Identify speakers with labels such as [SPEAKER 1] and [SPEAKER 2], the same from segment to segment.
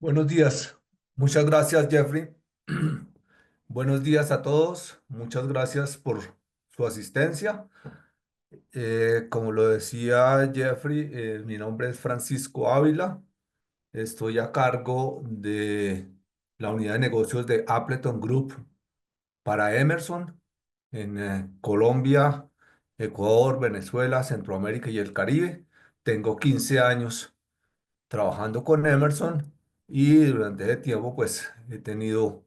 [SPEAKER 1] Buenos días. Muchas gracias, Jeffrey. Buenos días a todos. Muchas gracias por su asistencia. Como lo decía Jeffrey, mi nombre es Francisco Ávila. Estoy a cargo de la unidad de negocios de Appleton Group para Emerson en Colombia, Ecuador, Venezuela, Centroamérica y el Caribe. Tengo 15 años trabajando con Emerson y durante ese tiempo pues he tenido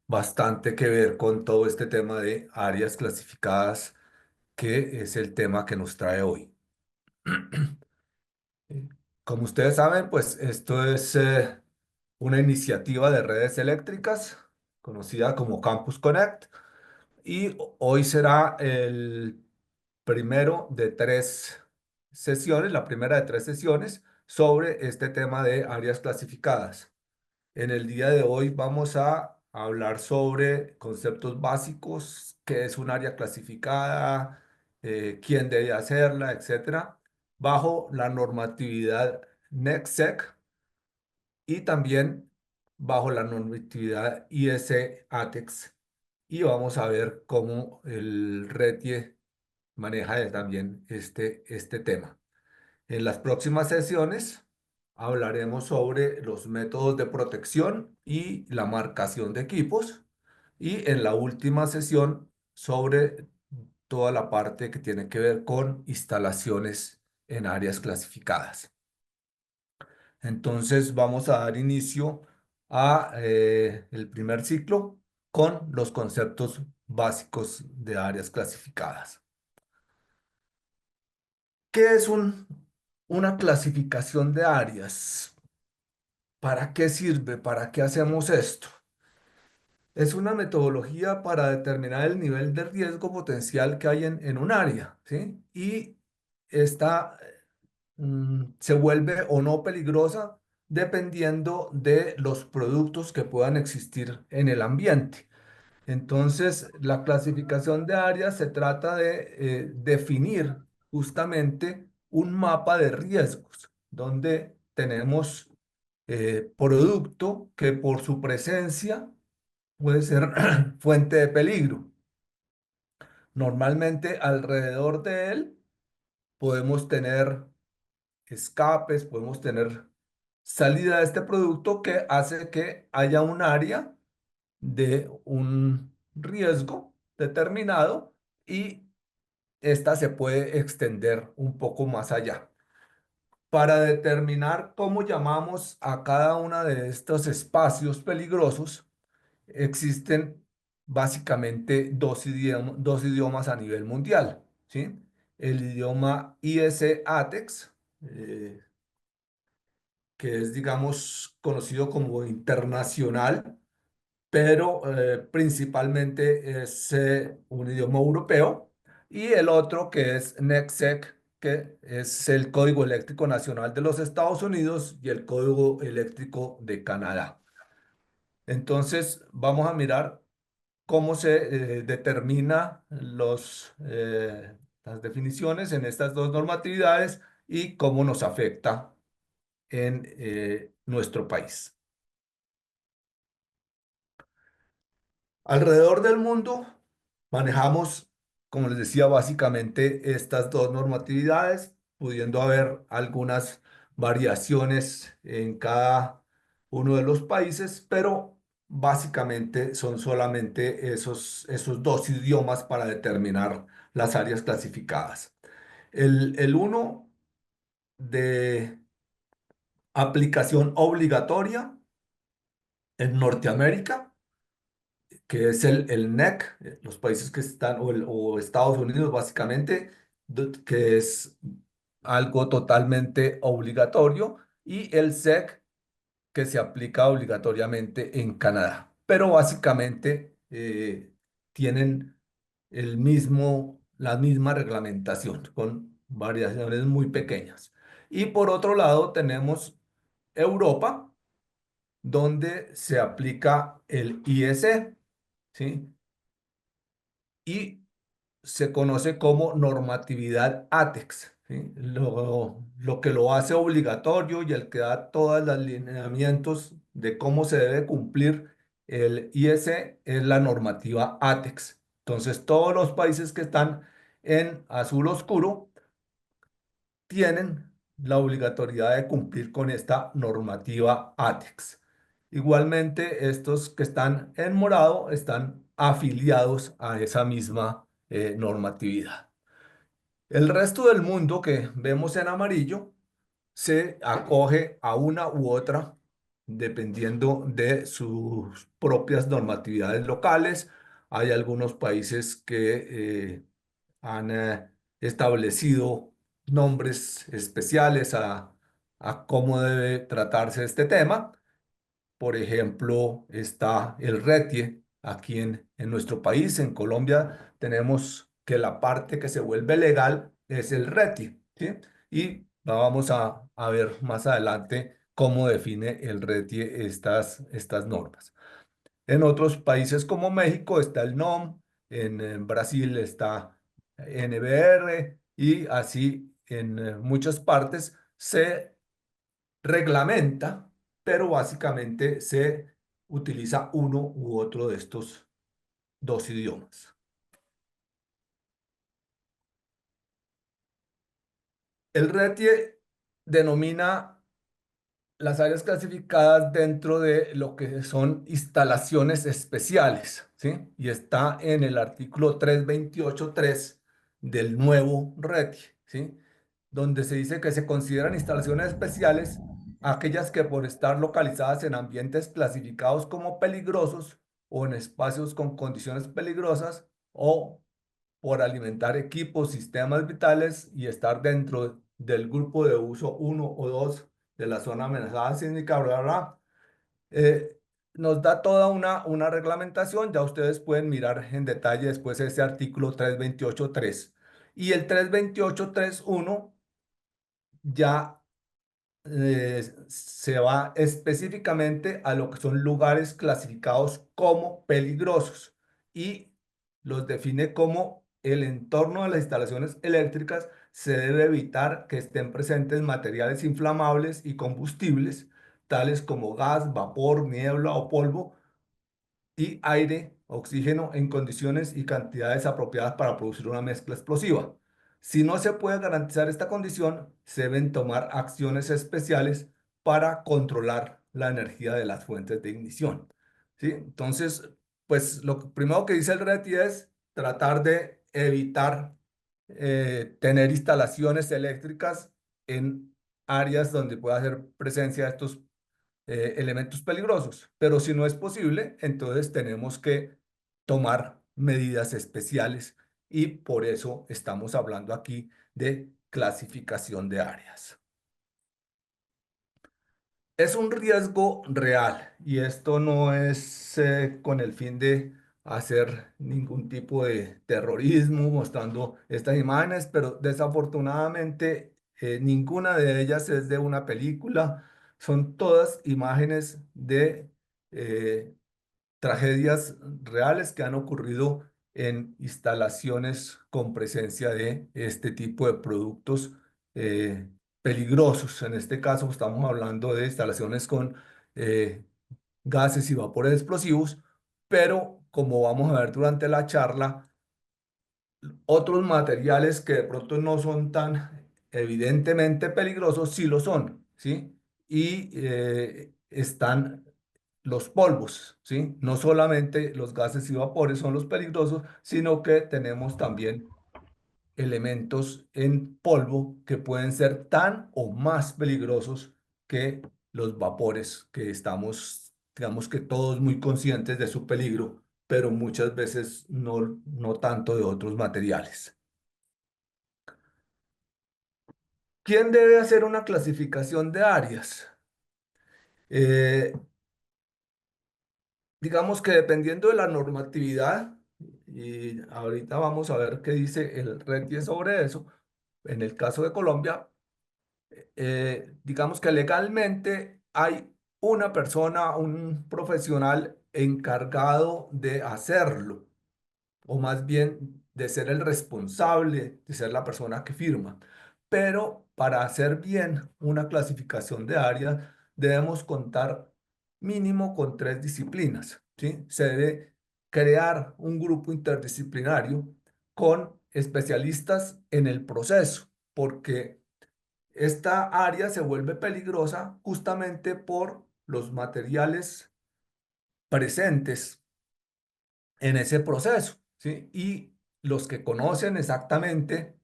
[SPEAKER 1] bastante que ver con todo este tema de áreas clasificadas, que es el tema que nos trae hoy. Como ustedes saben, pues esto es una iniciativa de redes eléctricas conocida como Campus Connect, y hoy será el primero de tres sesiones, la primera de tres sesiones sobre este tema de áreas clasificadas. En el día de hoy vamos a hablar sobre conceptos básicos, qué es un área clasificada, quién debe hacerla, etcétera, bajo la normatividad NECSEC y también bajo la normatividad IS ATEX. Y vamos a ver cómo el RETIE maneja también este tema. En las próximas sesiones hablaremos sobre los métodos de protección y la marcación de equipos. Y en la última sesión sobre toda la parte que tiene que ver con instalaciones en áreas clasificadas. Entonces vamos a dar inicio a el primer ciclo con los conceptos básicos de áreas clasificadas. ¿Qué es una clasificación de áreas? ¿Para qué sirve? ¿Para qué hacemos esto? Es una metodología para determinar el nivel de riesgo potencial que hay en un área, ¿sí? Y esta se vuelve o no peligrosa dependiendo de los productos que puedan existir en el ambiente. Entonces, la clasificación de áreas se trata de definir justamente un mapa de riesgos, donde tenemos producto que por su presencia puede ser fuente de peligro. Normalmente alrededor de él podemos tener escapes, podemos tener salida de este producto que hace que haya un área de un riesgo determinado, y esta se puede extender un poco más allá. Para determinar cómo llamamos a cada uno de estos espacios peligrosos, existen básicamente dos idiomas a nivel mundial, ¿sí? El idioma IS-ATEX, que es, digamos, conocido como internacional, pero principalmente es un idioma europeo, y el otro que es NECSEC, que es el Código Eléctrico Nacional de los Estados Unidos y el Código Eléctrico de Canadá. Entonces, vamos a mirar cómo se determina las definiciones en estas dos normatividades y cómo nos afecta en nuestro país. Alrededor del mundo manejamos, como les decía, básicamente estas dos normatividades, pudiendo haber algunas variaciones en cada uno de los países, pero básicamente son solamente esos dos idiomas para determinar las áreas clasificadas. El uno de aplicación obligatoria en Norteamérica, que es el NEC, los países que están, o Estados Unidos básicamente, que es algo totalmente obligatorio, y el SEC, que se aplica obligatoriamente en Canadá. Pero básicamente tienen la misma reglamentación, con variaciones muy pequeñas. Y por otro lado tenemos Europa, donde se aplica el IEC, ¿sí? Y se conoce como normatividad ATEX, ¿sí? Lo que lo hace obligatorio y el que da todos los lineamientos de cómo se debe cumplir el IS es la normativa ATEX. Entonces, todos los países que están en azul oscuro tienen la obligatoriedad de cumplir con esta normativa ATEX. Igualmente, estos que están en morado están afiliados a esa misma normatividad. El resto del mundo que vemos en amarillo se acoge a una u otra dependiendo de sus propias normatividades locales. Hay algunos países que han establecido nombres especiales a cómo debe tratarse este tema. Por ejemplo, está el retie. Aquí en nuestro país, en Colombia, tenemos que la parte que se vuelve legal es el retie, ¿sí? Y vamos a ver más adelante cómo define el retie estas normas. En otros países como México está el NOM, en Brasil está NBR y así en muchas partes se reglamenta, pero básicamente se utiliza uno u otro de estos dos idiomas. El RETIE denomina las áreas clasificadas dentro de lo que son instalaciones especiales, ¿sí? Y está en el artículo 328.3 del nuevo RETIE, ¿sí? Donde se dice que se consideran instalaciones especiales aquellas que por estar localizadas en ambientes clasificados como peligrosos o en espacios con condiciones peligrosas o por alimentar equipos, sistemas vitales y estar dentro del grupo de uso uno o 2 de la zona amenazada sísmica, bla, bla, bla. Eh, Nos da toda una reglamentación, ya ustedes pueden mirar en detalle después ese artículo 328.3. Y el 328.3.1 ya se va específicamente a lo que son lugares clasificados como peligrosos y los define como el entorno de las instalaciones eléctricas se debe evitar que estén presentes materiales inflamables y combustibles, tales como gas, vapor, niebla o polvo, y aire, oxígeno en condiciones y cantidades apropiadas para producir una mezcla explosiva. Si no se puede garantizar esta condición, se deben tomar acciones especiales para controlar la energía de las fuentes de ignición. ¿Sí? Entonces, pues lo primero que dice el RETI es tratar de evitar tener instalaciones eléctricas en áreas donde pueda haber presencia de estos elementos peligrosos. Pero si no es posible, entonces tenemos que tomar medidas especiales y por eso estamos hablando aquí de clasificación de áreas. Es un riesgo real y esto no es con el fin de hacer ningún tipo de terrorismo mostrando estas imágenes, pero desafortunadamente ninguna de ellas es de una película, son todas imágenes de eh, tragedias reales que han ocurrido en instalaciones con presencia de este tipo de productos peligrosos. En este caso estamos hablando de instalaciones con eh, gases y vapores explosivos, pero como vamos a ver durante la charla, otros materiales que de pronto no son tan evidentemente peligrosos, sí lo son, ¿sí? Y están los polvos, ¿sí? No solamente los gases y vapores son los peligrosos, sino que tenemos también elementos en polvo que pueden ser tan o más peligrosos que los vapores, que estamos, digamos que todos muy conscientes de su peligro, pero muchas veces no tanto de otros materiales. ¿Quién debe hacer una clasificación de áreas? Eh, digamos que dependiendo de la normatividad, y ahorita vamos a ver qué dice el RETIE sobre eso, en el caso de Colombia, digamos que legalmente hay una persona, un profesional encargado de hacerlo, o más bien de ser el responsable, de ser la persona que firma. Pero para hacer bien una clasificación de áreas, debemos contar mínimo con tres disciplinas, ¿sí? Se debe crear un grupo interdisciplinario con especialistas en el proceso, porque esta área se vuelve peligrosa justamente por los materiales presentes en ese proceso, ¿sí? Y los que conocen exactamente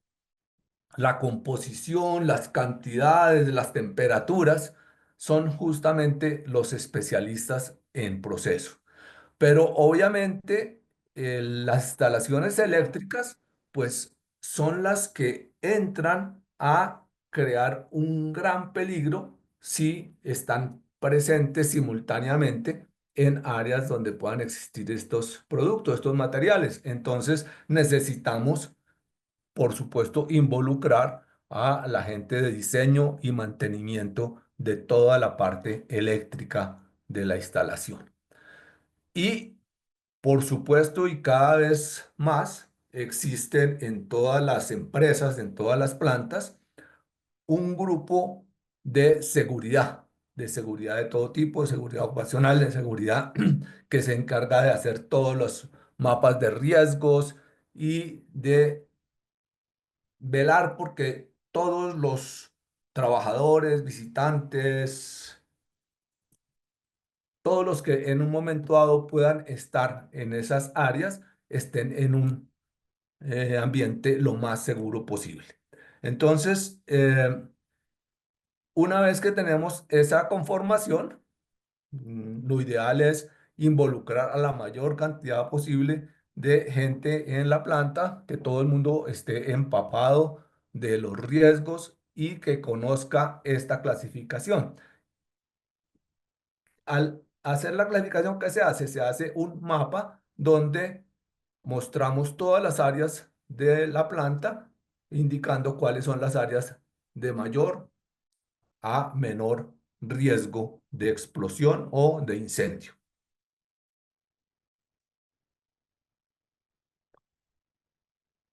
[SPEAKER 1] la composición, las cantidades, las temperaturas, son justamente los especialistas en proceso. Pero obviamente las instalaciones eléctricas, pues son las que entran a crear un gran peligro si están presentes simultáneamente en áreas donde puedan existir estos productos, estos materiales. Entonces necesitamos, por supuesto, involucrar a la gente de diseño y mantenimiento de toda la parte eléctrica de la instalación. Y por supuesto, y cada vez más, existen en todas las empresas, en todas las plantas, un grupo de seguridad de todo tipo, de seguridad ocupacional, de seguridad que se encarga de hacer todos los mapas de riesgos y de velar porque todos los trabajadores, visitantes, todos los que en un momento dado puedan estar en esas áreas, estén en un ambiente lo más seguro posible. Entonces, una vez que tenemos esa conformación, lo ideal es involucrar a la mayor cantidad posible de gente en la planta, que todo el mundo esté empapado de los riesgos y que conozca esta clasificación. Al hacer la clasificación, ¿qué se hace? Se hace un mapa donde mostramos todas las áreas de la planta, indicando cuáles son las áreas de mayor a menor riesgo de explosión o de incendio.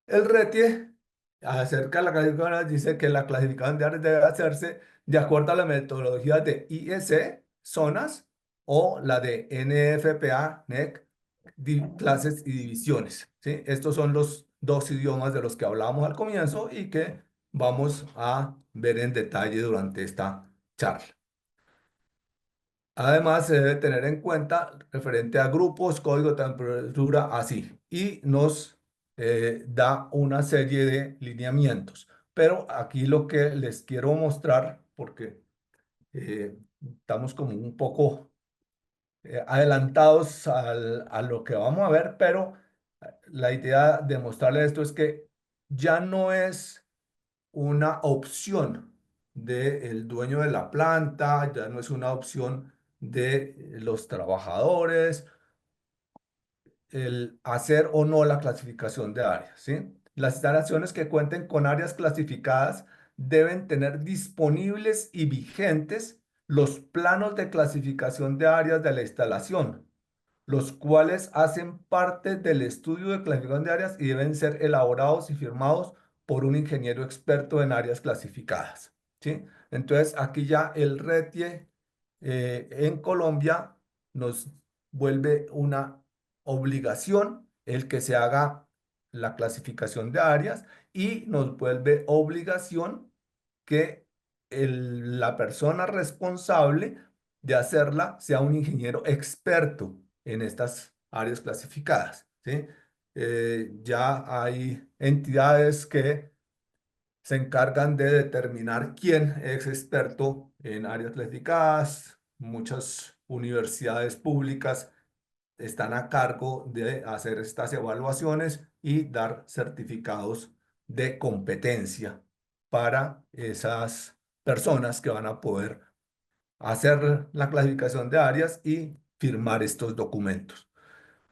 [SPEAKER 1] El RETIE acerca de la clasificación dice que la clasificación de áreas debe hacerse de acuerdo a la metodología de IEC, zonas, o la de NFPA, NEC, clases y divisiones. ¿Sí? Estos son los dos idiomas de los que hablábamos al comienzo y que vamos a ver en detalle durante esta charla. Además, se debe tener en cuenta referente a grupos, código de temperatura, así, y nos da una serie de lineamientos. Pero aquí lo que les quiero mostrar, porque estamos como un poco adelantados a lo que vamos a ver, pero la idea de mostrarles esto es que ya no es una opción del dueño de la planta, ya no es una opción de los trabajadores el hacer o no la clasificación de áreas, ¿sí? Las instalaciones que cuenten con áreas clasificadas deben tener disponibles y vigentes los planos de clasificación de áreas de la instalación, los cuales hacen parte del estudio de clasificación de áreas y deben ser elaborados y firmados por un ingeniero experto en áreas clasificadas, ¿sí? Entonces, aquí ya el RETIE en Colombia nos vuelve una obligación el que se haga la clasificación de áreas y nos vuelve obligación que la persona responsable de hacerla sea un ingeniero experto en estas áreas clasificadas, ¿sí? Ya hay entidades que se encargan de determinar quién es experto en áreas clasificadas. Muchas universidades públicas están a cargo de hacer estas evaluaciones y dar certificados de competencia para esas personas que van a poder hacer la clasificación de áreas y firmar estos documentos.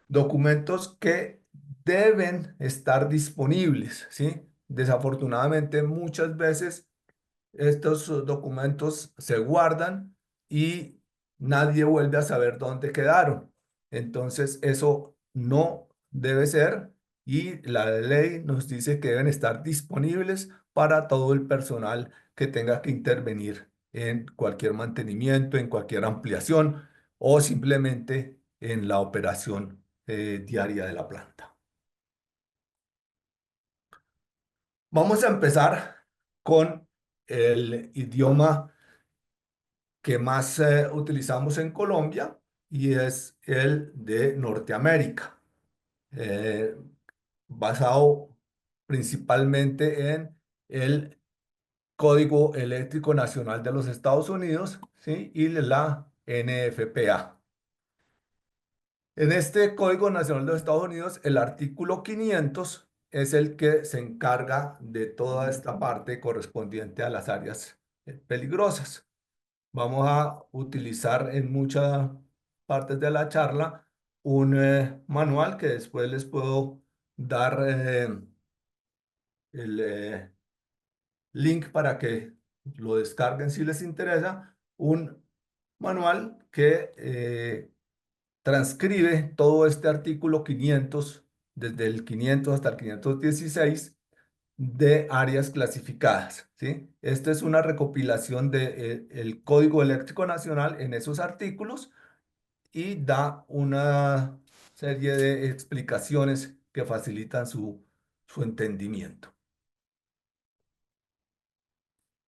[SPEAKER 1] Documentos que deben estar disponibles, ¿sí? Desafortunadamente, muchas veces estos documentos se guardan y nadie vuelve a saber dónde quedaron. Entonces, eso no debe ser y la ley nos dice que deben estar disponibles para todo el personal que tenga que intervenir en cualquier mantenimiento, en cualquier ampliación. o simplemente en la operación diaria de la planta. Vamos a empezar con el idioma que más utilizamos en Colombia y es el de Norteamérica, eh, basado principalmente en el Código Eléctrico Nacional de los Estados Unidos, ¿sí? Y la NFPA. En este Código Nacional de los Estados Unidos, el artículo 500 es el que se encarga de toda esta parte correspondiente a las áreas peligrosas. Vamos a utilizar en muchas partes de la charla un manual que después les puedo dar el link para que lo descarguen si les interesa. Un manual que transcribe todo este artículo 500, desde el 500 hasta el 516, de áreas clasificadas, ¿sí? Esta es una recopilación del Código Eléctrico Nacional en esos artículos y da una serie de explicaciones que facilitan su entendimiento.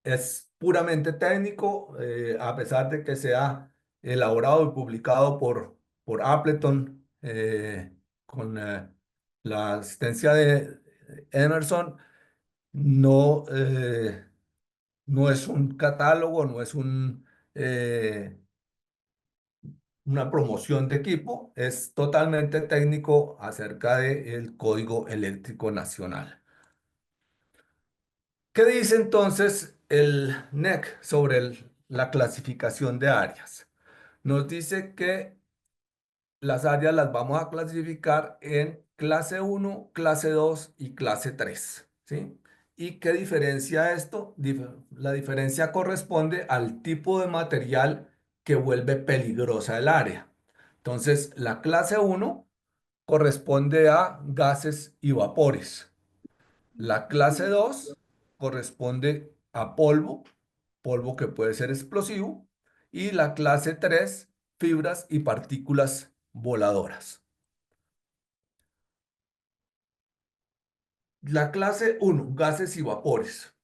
[SPEAKER 1] Es puramente técnico, a pesar de que sea elaborado y publicado por Appleton con la asistencia de Emerson. No, no es un catálogo, no es una promoción de equipo, es totalmente técnico acerca del Código Eléctrico Nacional. ¿Qué dice entonces el NEC sobre la clasificación de áreas? Nos dice que las áreas las vamos a clasificar en clase 1, clase 2 y clase 3, ¿sí? ¿Y qué diferencia esto? La diferencia corresponde al tipo de material que vuelve peligrosa el área. Entonces, la clase 1 corresponde a gases y vapores. La clase 2 corresponde a polvo, polvo que puede ser explosivo. Y la clase 3, fibras y partículas voladoras. La clase 1, gases y vapores.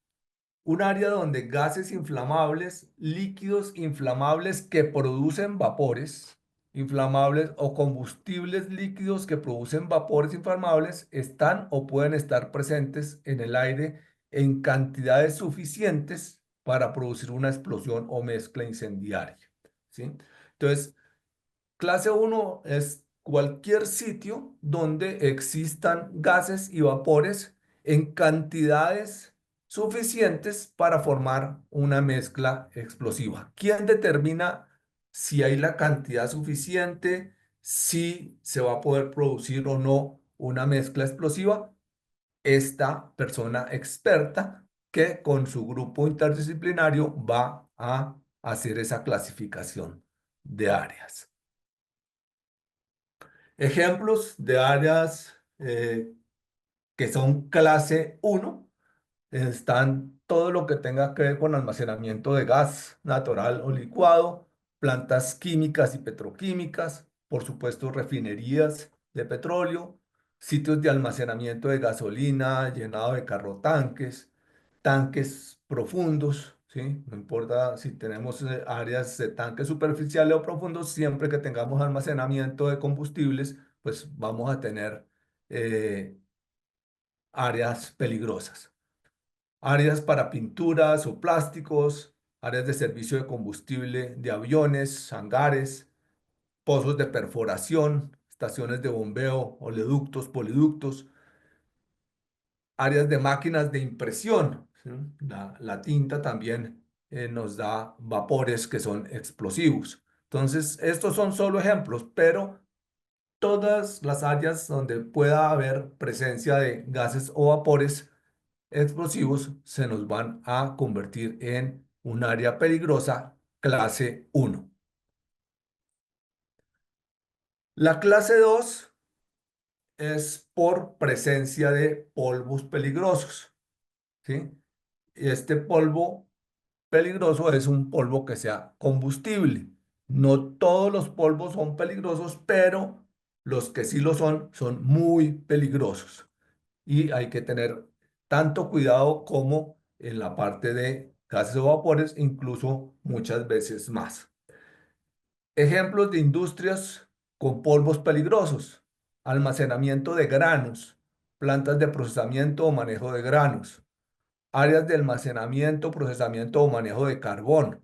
[SPEAKER 1] Un área donde gases inflamables, líquidos inflamables que producen vapores inflamables o combustibles líquidos que producen vapores inflamables están o pueden estar presentes en el aire en cantidades suficientes para producir una explosión o mezcla incendiaria, ¿sí? Entonces, clase uno es cualquier sitio donde existan gases y vapores en cantidades suficientes para formar una mezcla explosiva. ¿Quién determina si hay la cantidad suficiente, si se va a poder producir o no una mezcla explosiva? Esta persona experta que con su grupo interdisciplinario va a hacer esa clasificación de áreas. Ejemplos de áreas que son clase uno están todo lo que tenga que ver con almacenamiento de gas natural o licuado, plantas químicas y petroquímicas, por supuesto refinerías de petróleo, sitios de almacenamiento de gasolina, llenado de carrotanques, tanques profundos, ¿sí? No importa si tenemos áreas de tanques superficiales o profundos, siempre que tengamos almacenamiento de combustibles, pues vamos a tener eh, áreas peligrosas. Áreas para pinturas o plásticos, áreas de servicio de combustible de aviones, hangares, pozos de perforación, estaciones de bombeo, oleoductos, poliductos, áreas de máquinas de impresión, ¿sí? La tinta también nos da vapores que son explosivos. Entonces, estos son solo ejemplos, pero todas las áreas donde pueda haber presencia de gases o vapores explosivos se nos van a convertir en un área peligrosa clase uno. La clase 2 es por presencia de polvos peligrosos, ¿sí? Este polvo peligroso es un polvo que sea combustible. No todos los polvos son peligrosos, pero los que sí lo son muy peligrosos. Y hay que tener tanto cuidado como en la parte de gases o vapores, incluso muchas veces más. Ejemplos de industrias con polvos peligrosos: almacenamiento de granos, plantas de procesamiento o manejo de granos, áreas de almacenamiento, procesamiento o manejo de carbón,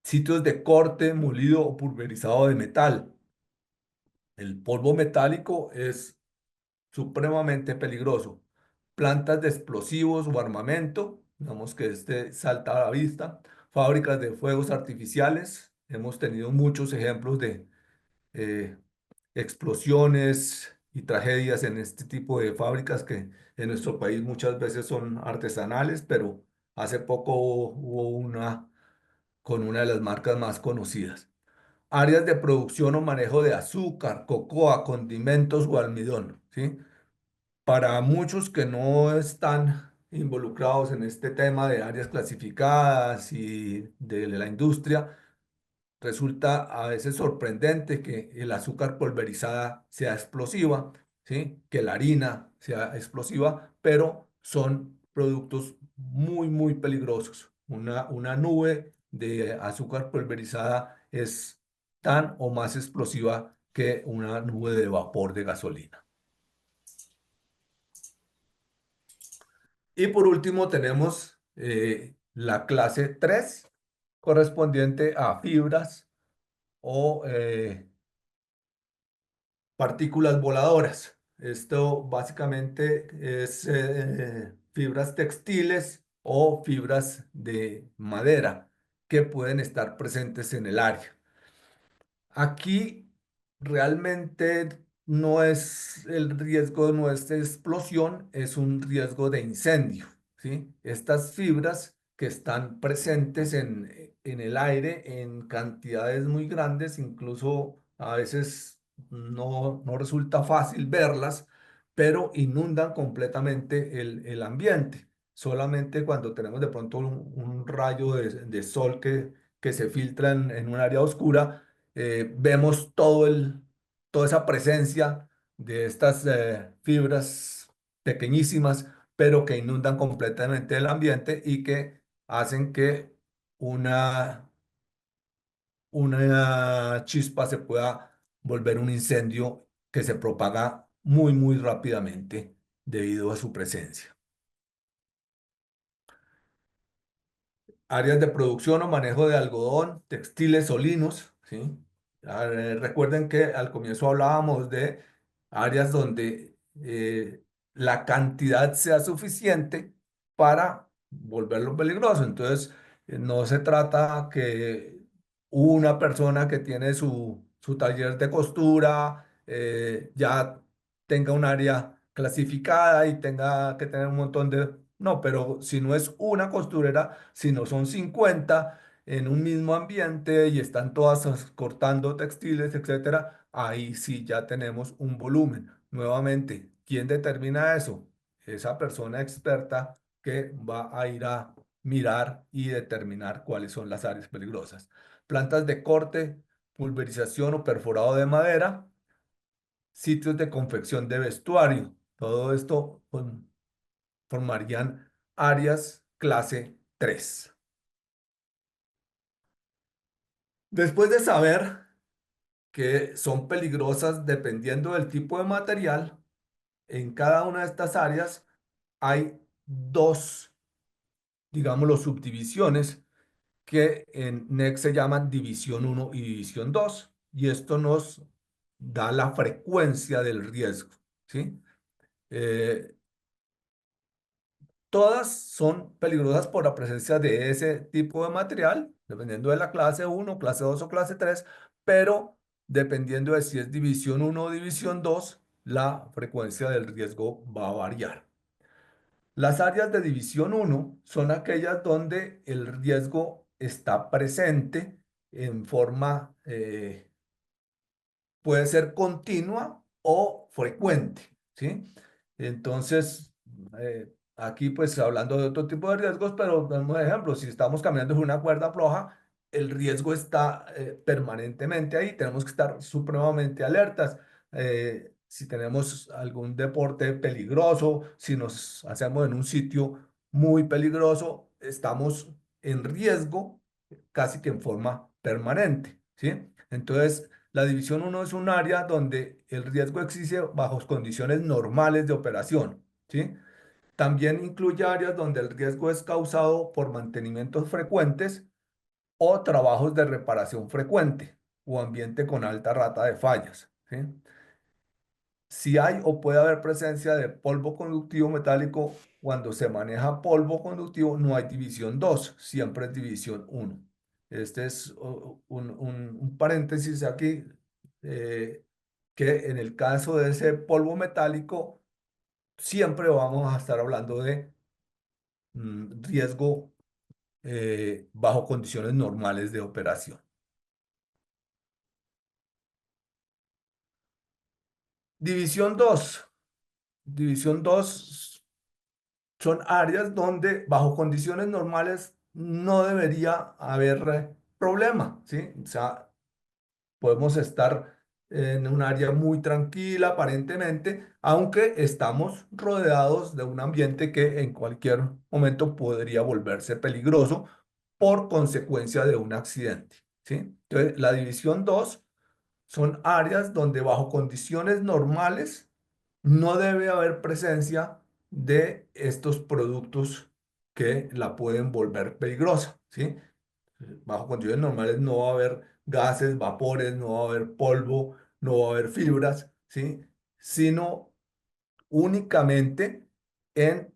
[SPEAKER 1] sitios de corte, molido o pulverizado de metal. El polvo metálico es supremamente peligroso. Plantas de explosivos o armamento, digamos que este salta a la vista. Fábricas de fuegos artificiales. Hemos tenido muchos ejemplos de eh, explosiones y tragedias en este tipo de fábricas que en nuestro país muchas veces son artesanales, pero hace poco hubo una con una de las marcas más conocidas. Áreas de producción o manejo de azúcar, cocoa, condimentos o almidón, ¿sí? Para muchos que no están involucrados en este tema de áreas clasificadas y de la industria, resulta a veces sorprendente que el azúcar pulverizada sea explosiva, ¿sí? Que la harina sea explosiva, pero son productos muy peligrosos. Una nube de azúcar pulverizada es tan o más explosiva que una nube de vapor de gasolina. Y por último tenemos la clase 3 correspondiente a fibras o partículas voladoras. Esto básicamente es fibras textiles o fibras de madera que pueden estar presentes en el área. Aquí realmente no es el riesgo, no es de explosión, es un riesgo de incendio, ¿sí? Estas fibras que están presentes en el aire en cantidades muy grandes, incluso a veces no resulta fácil verlas, pero inundan completamente el ambiente. Solamente cuando tenemos de pronto un rayo de sol que se filtra en un área oscura, vemos toda esa presencia de estas fibras pequeñísimas, pero que inundan completamente el ambiente y que hacen que una, una chispa se pueda volver un incendio que se propaga muy rápidamente debido a su presencia. Áreas de producción o manejo de algodón, textiles o linos, ¿sí? Recuerden que al comienzo hablábamos de áreas donde la cantidad sea suficiente para volverlo peligroso. Entonces, no se trata que una persona que tiene su taller de costura ya tenga un área clasificada y tenga que tener un montón de... No, pero si no es una costurera, si no son 50 en un mismo ambiente y están todas cortando textiles, etcétera, ahí sí ya tenemos un volumen. Nuevamente, ¿quién determina eso? Esa persona experta que va a ir a mirar y determinar cuáles son las áreas peligrosas. Plantas de corte, pulverización o perforado de madera, sitios de confección de vestuario. Todo esto formarían áreas clase 3. Después de saber que son peligrosas dependiendo del tipo de material, en cada una de estas áreas hay dos, digámoslo, subdivisiones que en NEC se llaman división uno y división 2. Y esto nos da la frecuencia del riesgo, ¿sí? Eh, Todas son peligrosas por la presencia de ese tipo de material, dependiendo de la clase uno, clase 2 o clase 3, pero dependiendo de si es división uno o división 2, la frecuencia del riesgo va a variar. Las áreas de división uno son aquellas donde el riesgo está presente en forma puede ser continua o frecuente, ¿sí? Entonces, aquí pues hablando de otro tipo de riesgos, pero damos ejemplo, si estamos caminando en una cuerda floja, el riesgo está permanentemente ahí, tenemos que estar supremamente alertas. Si tenemos algún deporte peligroso, si nos hacemos en un sitio muy peligroso, estamos en riesgo casi que en forma permanente, ¿sí? Entonces, la División uno es un área donde el riesgo existe bajo condiciones normales de operación, ¿sí? También incluye áreas donde el riesgo es causado por mantenimientos frecuentes o trabajos de reparación frecuente o ambiente con alta rata de fallas, ¿sí? Si hay o puede haber presencia de polvo conductivo metálico, cuando se maneja polvo conductivo no hay división 2, siempre es división uno. Este es un paréntesis aquí, que en el caso de ese polvo metálico siempre vamos a estar hablando de riesgo bajo condiciones normales de operación. División 2. División 2 son áreas donde bajo condiciones normales no debería haber problema, ¿sí? O sea, podemos estar en un área muy tranquila aparentemente, aunque estamos rodeados de un ambiente que en cualquier momento podría volverse peligroso por consecuencia de un accidente, ¿sí? Entonces, la división 2 son áreas donde bajo condiciones normales no debe haber presencia de estos productos que la pueden volver peligrosa, ¿sí? Bajo condiciones normales no va a haber gases, vapores, no va a haber polvo, no va a haber fibras, ¿sí? Sino únicamente en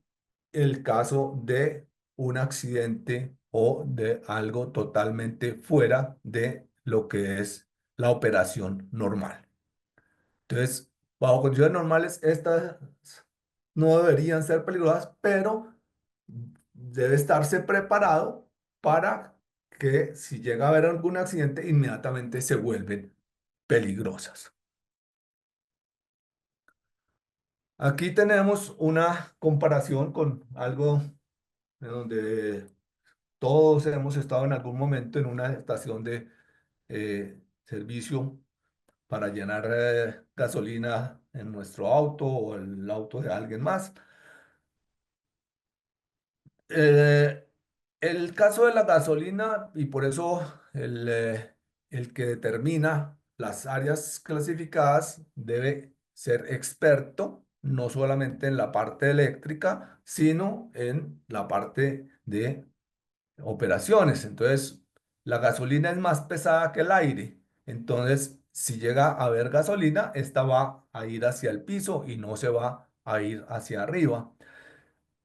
[SPEAKER 1] el caso de un accidente o de algo totalmente fuera de lo que es la operación normal. Entonces, bajo condiciones normales, estas no deberían ser peligrosas, pero debe estarse preparado para que si llega a haber algún accidente, inmediatamente se vuelven peligrosas. Aquí tenemos una comparación con algo en donde todos hemos estado en algún momento en una estación de servicio para llenar gasolina en nuestro auto o el auto de alguien más. Eh, el caso de la gasolina, y por eso el que determina las áreas clasificadas debe ser experto, no solamente en la parte eléctrica, sino en la parte de operaciones. Entonces, la gasolina es más pesada que el aire. Entonces, si llega a haber gasolina, esta va a ir hacia el piso y no se va a ir hacia arriba.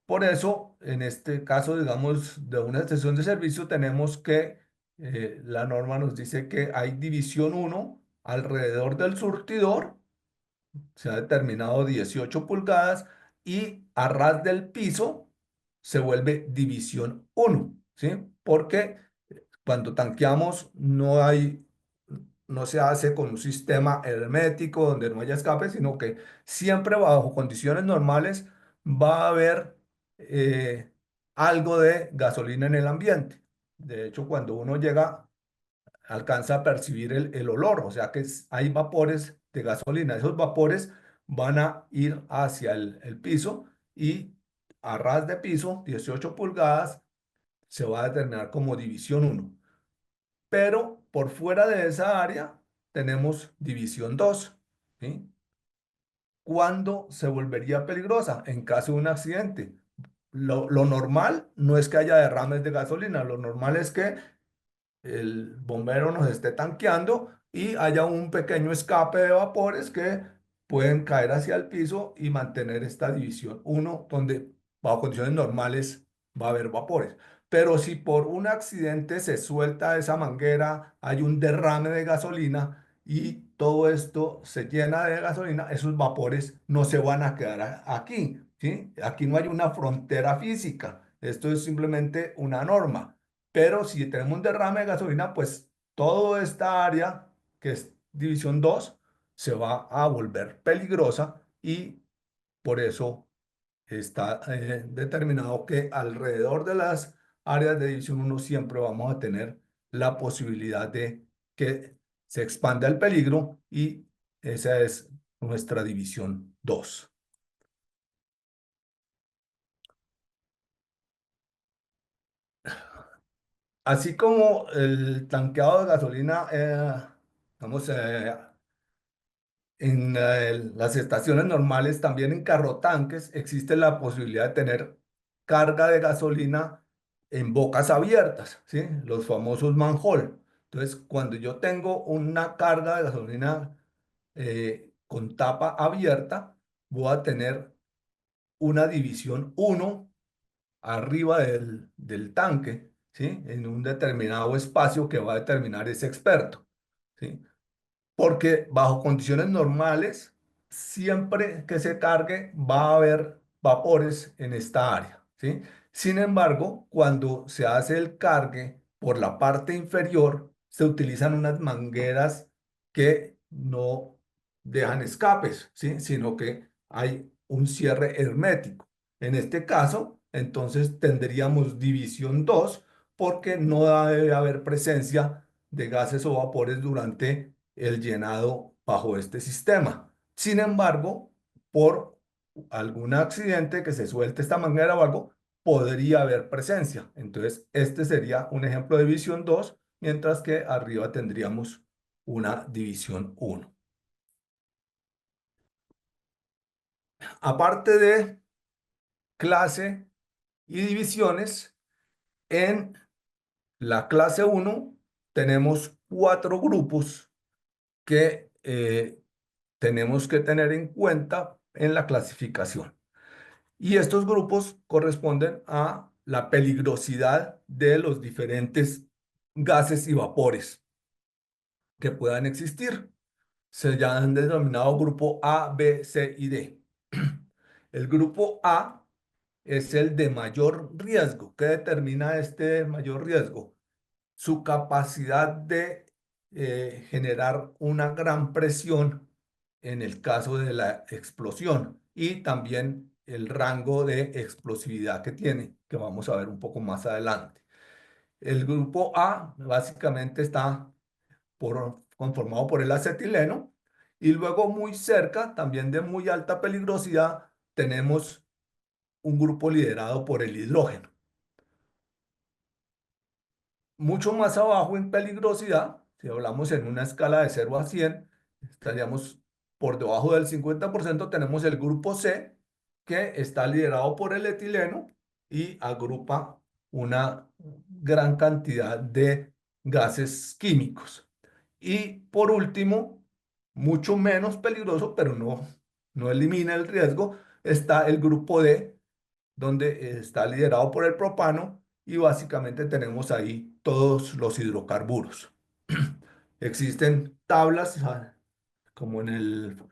[SPEAKER 1] Por eso, en este caso, digamos, de una estación de servicio, tenemos que la norma nos dice que hay división uno alrededor del surtidor, se ha determinado 18 pulgadas, y a ras del piso se vuelve división uno, ¿sí? Porque cuando tanqueamos no se hace con un sistema hermético donde no haya escape, sino que siempre bajo condiciones normales va a haber eh, algo de gasolina en el ambiente. De hecho, cuando uno llega, alcanza a percibir el olor, o sea que hay vapores de gasolina. Esos vapores van a ir hacia el piso y a ras de piso, 18 pulgadas, se va a determinar como división uno, pero por fuera de esa área tenemos división 2, ¿sí? ¿Cuándo se volvería peligrosa? En caso de un accidente. Lo normal no es que haya derrames de gasolina, lo normal es que el bombero nos esté tanqueando y haya un pequeño escape de vapores que pueden caer hacia el piso y mantener esta división uno, donde bajo condiciones normales va a haber vapores. Pero si por un accidente se suelta esa manguera, hay un derrame de gasolina y todo esto se llena de gasolina, esos vapores no se van a quedar aquí, ¿sí? Aquí no hay una frontera física, esto es simplemente una norma. Pero si tenemos un derrame de gasolina, pues toda esta área, que es división 2 se va a volver peligrosa, y por eso está determinado que alrededor de las áreas de división uno siempre vamos a tener la posibilidad de que se expanda el peligro y esa es nuestra división 2. Así como el tanqueado de gasolina, vamos, en las estaciones normales, también en carrotanques, existe la posibilidad de tener carga de gasolina en bocas abiertas, ¿sí? Los famosos manhole. Entonces, cuando yo tengo una carga de gasolina con tapa abierta, voy a tener una división uno arriba del tanque, ¿sí? En un determinado espacio que va a determinar ese experto, ¿sí? Porque bajo condiciones normales, siempre que se cargue va a haber vapores en esta área, ¿sí? Sin embargo, cuando se hace el cargue por la parte inferior, se utilizan unas mangueras que no dejan escapes, ¿sí? Sino que hay un cierre hermético. En este caso, entonces tendríamos división 2 porque no debe haber presencia de gases o vapores durante el llenado bajo este sistema. Sin embargo, por algún accidente que se suelte esta manguera o algo, podría haber presencia. Entonces, este sería un ejemplo de división 2, mientras que arriba tendríamos una división 1. Aparte de clase y divisiones, en la clase uno tenemos 4 grupos que tenemos que tener en cuenta en la clasificación. Y estos grupos corresponden a la peligrosidad de los diferentes gases y vapores que puedan existir. Se ya han denominado grupo A, B, C y D. El grupo A es el de mayor riesgo. ¿Qué determina este mayor riesgo? Su capacidad de generar una gran presión en el caso de la explosión y también el rango de explosividad que tiene, que vamos a ver un poco más adelante. El grupo A básicamente está conformado por el acetileno y luego muy cerca, también de muy alta peligrosidad, tenemos un grupo liderado por el hidrógeno. Mucho más abajo en peligrosidad, si hablamos en una escala de 0 a 100, estaríamos por debajo del 50%, tenemos el grupo C, que está liderado por el etileno y agrupa una gran cantidad de gases químicos. Y por último, mucho menos peligroso, pero no elimina el riesgo, está el grupo D, donde está liderado por el propano y básicamente tenemos ahí todos los hidrocarburos. Existen tablas, como en el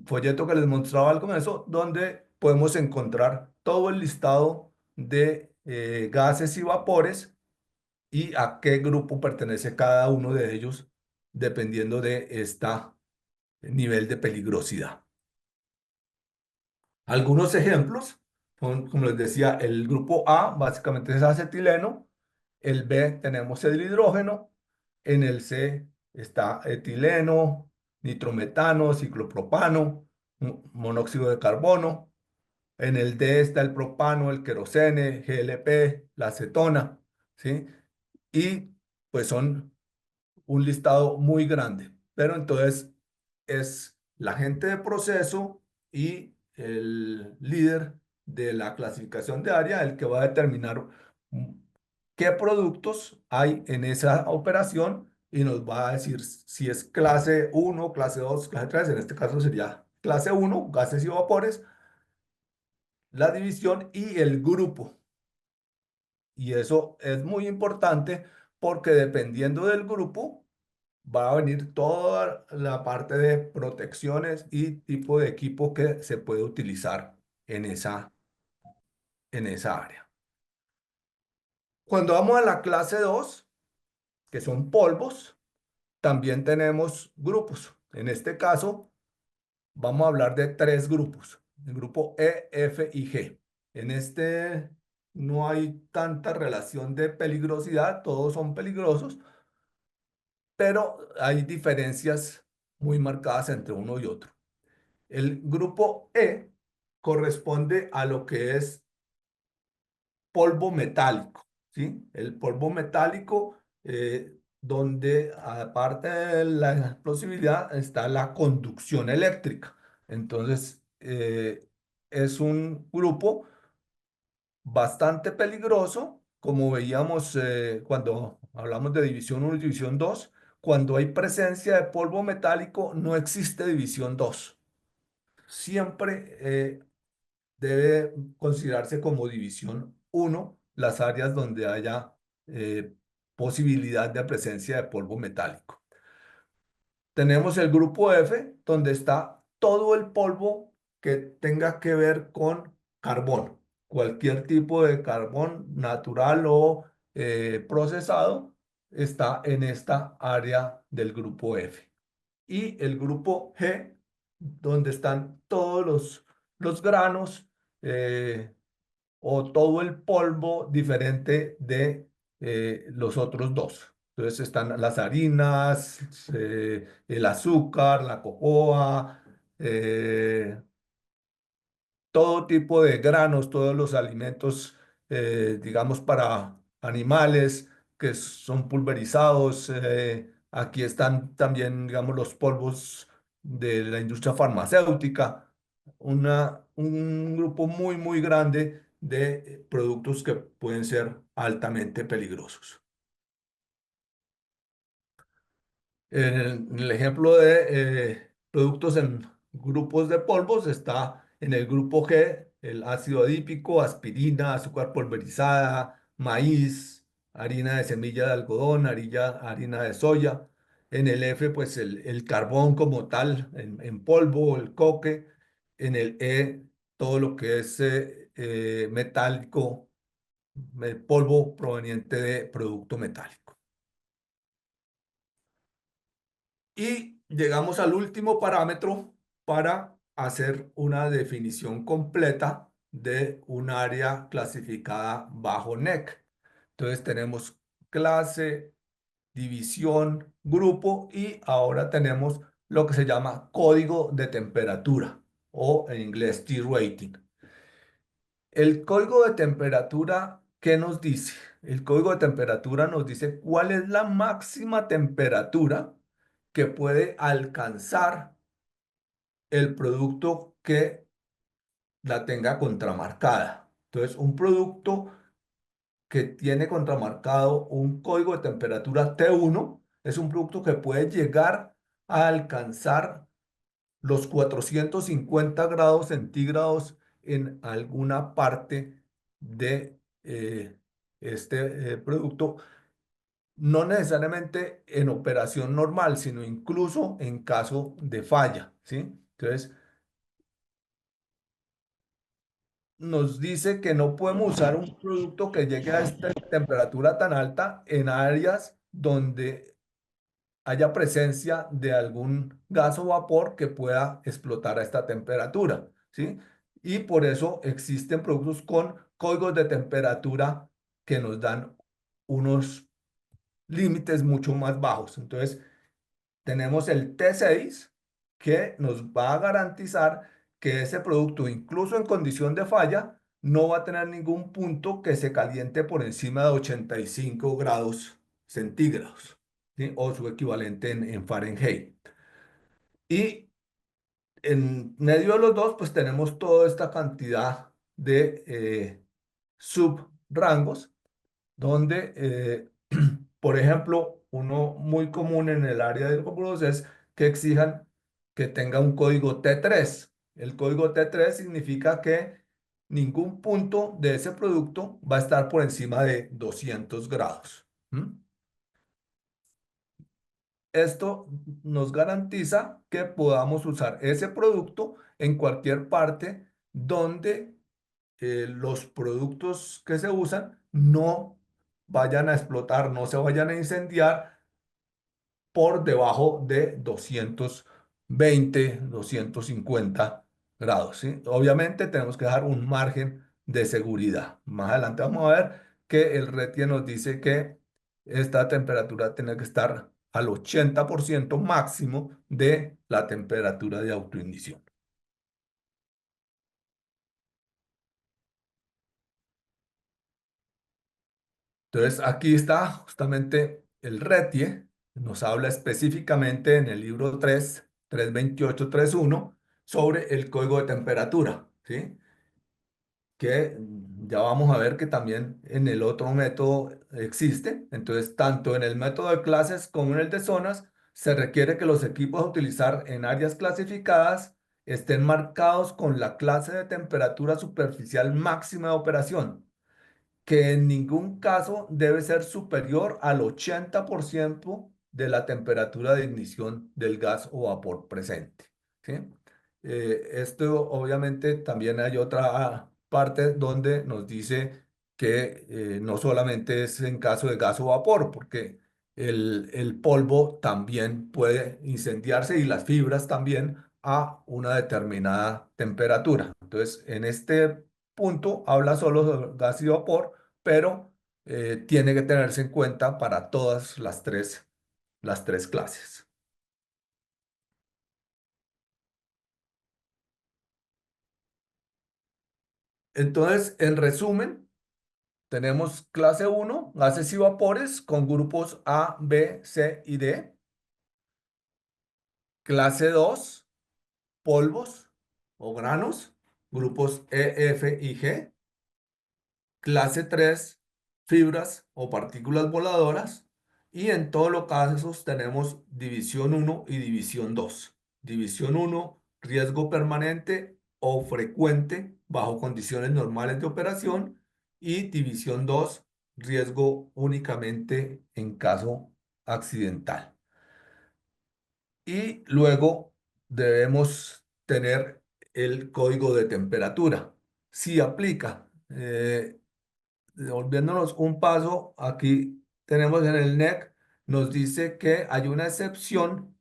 [SPEAKER 1] folleto que les mostraba al comienzo, donde podemos encontrar todo el listado de gases y vapores y a qué grupo pertenece cada uno de ellos, dependiendo de este nivel de peligrosidad. Algunos ejemplos, como les decía, el grupo A básicamente es acetileno, el B tenemos el hidrógeno, en el C está etileno, nitrometano, ciclopropano, monóxido de carbono, en el D está el propano, el querosene, GLP, la acetona, ¿sí? Y pues son un listado muy grande, pero entonces es la gente de proceso y el líder de la clasificación de área el que va a determinar mm, qué productos hay en esa operación y nos va a decir si es clase uno, clase 2, clase 3. En este caso sería clase uno, gases y vapores, la división y el grupo. Y eso es muy importante porque dependiendo del grupo, va a venir toda la parte de protecciones y tipo de equipo que se puede utilizar en esa área. Cuando vamos a la clase 2, que son polvos, también tenemos grupos. En este caso, vamos a hablar de 3 grupos, el grupo E, F y G. En este no hay tanta relación de peligrosidad, todos son peligrosos, pero hay diferencias muy marcadas entre uno y otro. El grupo E corresponde a lo que es polvo metálico, ¿sí? El polvo metálico, donde aparte de la explosividad está la conducción eléctrica. Entonces, es un grupo bastante peligroso, como veíamos cuando hablamos de división uno y división 2. Cuando hay presencia de polvo metálico, no existe división 2. Siempre debe considerarse como división uno las áreas donde haya eh, posibilidad de presencia de polvo metálico. Tenemos el grupo F, donde está todo el polvo que tenga que ver con carbón. Cualquier tipo de carbón natural o procesado está en esta área del grupo F. Y el grupo G, donde están todos los granos, eh, o todo el polvo diferente de los otros dos. Entonces están las harinas, el azúcar, la cocoa, eh, todo tipo de granos, todos los alimentos, digamos, para animales que son pulverizados. Aquí están también, digamos, los polvos de la industria farmacéutica, un grupo muy, muy grande de productos que pueden ser altamente peligrosos. En el ejemplo de productos en grupos de polvos está en el grupo G el ácido adípico, aspirina, azúcar pulverizada, maíz, harina de semilla de algodón, harina de soya. En el F, pues el carbón como tal, en polvo, el coque. En el E, todo lo que es metálico, polvo proveniente de producto metálico. Y llegamos al último parámetro para hacer una definición completa de un área clasificada bajo NEC. Entonces tenemos clase, división, grupo y ahora tenemos lo que se llama código de temperatura o en inglés T-rating. El código de temperatura, ¿qué nos dice? El código de temperatura nos dice cuál es la máxima temperatura que puede alcanzar el producto que la tenga contramarcada. Entonces, un producto que tiene contramarcado un código de temperatura T1 es un producto que puede llegar a alcanzar los 450 grados centígrados en alguna parte de producto, no necesariamente en operación normal, sino incluso en caso de falla, ¿sí? Entonces, nos dice que no podemos usar un producto que llegue a esta temperatura tan alta en áreas donde haya presencia de algún gas o vapor que pueda explotar a esta temperatura, ¿sí? Y por eso existen productos con códigos de temperatura que nos dan unos límites mucho más bajos. Entonces, tenemos el T6 que nos va a garantizar que ese producto, incluso en condición de falla, no va a tener ningún punto que se caliente por encima de 85 grados centígrados, ¿sí? O su equivalente en Fahrenheit. Y en medio de los dos, pues tenemos toda esta cantidad de subrangos donde, por ejemplo, uno muy común en el área de hidrocarburos es que exijan que tenga un código T3. El código T3 significa que ningún punto de ese producto va a estar por encima de 200 grados. ¿Mm? Esto nos garantiza que podamos usar ese producto en cualquier parte donde los productos que se usan no vayan a explotar, no se vayan a incendiar por debajo de 220, 250 grados, ¿sí? Obviamente tenemos que dejar un margen de seguridad. Más adelante vamos a ver que el RETIE nos dice que esta temperatura tiene que estar al 80% máximo de la temperatura de autoignición. Entonces, aquí está justamente el RETIE, nos habla específicamente en el libro 3.28.3.1 sobre el código de temperatura, ¿sí? Que ya vamos a ver que también en el otro método existe. Entonces, tanto en el método de clases como en el de zonas, se requiere que los equipos a utilizar en áreas clasificadas estén marcados con la clase de temperatura superficial máxima de operación, que en ningún caso debe ser superior al 80% de la temperatura de ignición del gas o vapor presente. ¿Sí? Esto obviamente también hay otra parte donde nos dice que no solamente es en caso de gas o vapor, porque el polvo también puede incendiarse y las fibras también a una determinada temperatura. Entonces, en este punto habla solo sobre gas y vapor, pero tiene que tenerse en cuenta para todas las tres clases. Entonces, en resumen, tenemos clase uno, gases y vapores con grupos A, B, C y D. Clase 2, polvos o granos, grupos E, F y G. Clase 3, fibras o partículas voladoras. Y en todos los casos tenemos división uno y división 2. División uno, riesgo permanente o frecuente bajo condiciones normales de operación. Y división 2, riesgo únicamente en caso accidental. Y luego debemos tener el código de temperatura. Si aplica. Volviéndonos un paso, aquí tenemos en el NEC, nos dice que hay una excepción.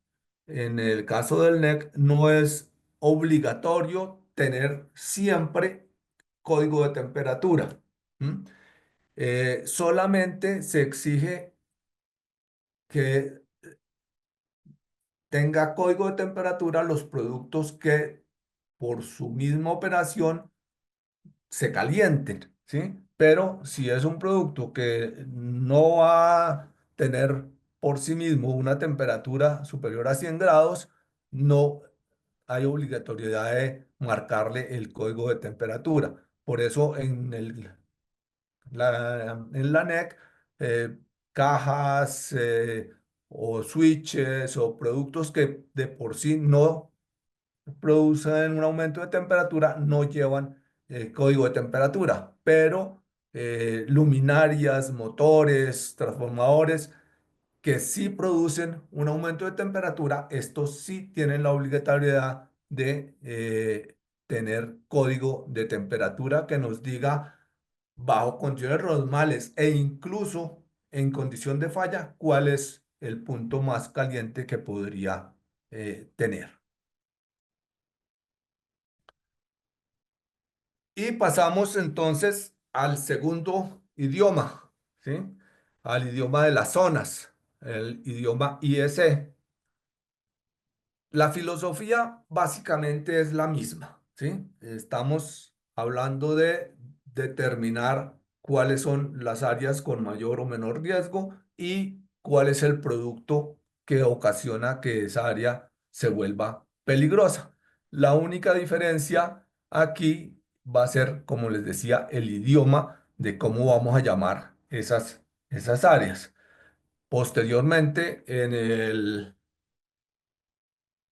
[SPEAKER 1] En el caso del NEC, no es obligatorio tener siempre código de temperatura. ¿M? Solamente se exige que tenga código de temperatura los productos que por su misma operación se calienten, ¿sí? Pero si es un producto que no va a tener por sí mismo una temperatura superior a 100 grados, no hay obligatoriedad de marcarle el código de temperatura. Por eso en la NEC, cajas o switches o productos que de por sí no producen un aumento de temperatura, no llevan código de temperatura, pero luminarias, motores, transformadores que sí producen un aumento de temperatura, estos sí tienen la obligatoriedad de tener código de temperatura que nos diga bajo condiciones normales e incluso en condición de falla cuál es el punto más caliente que podría tener. Y pasamos entonces al segundo idioma, ¿sí? Al idioma de las zonas, el idioma IEC. La filosofía básicamente es la misma, ¿sí? Estamos hablando de determinar cuáles son las áreas con mayor o menor riesgo y cuál es el producto que ocasiona que esa área se vuelva peligrosa. La única diferencia aquí va a ser, como les decía, el idioma de cómo vamos a llamar esas áreas. Posteriormente, en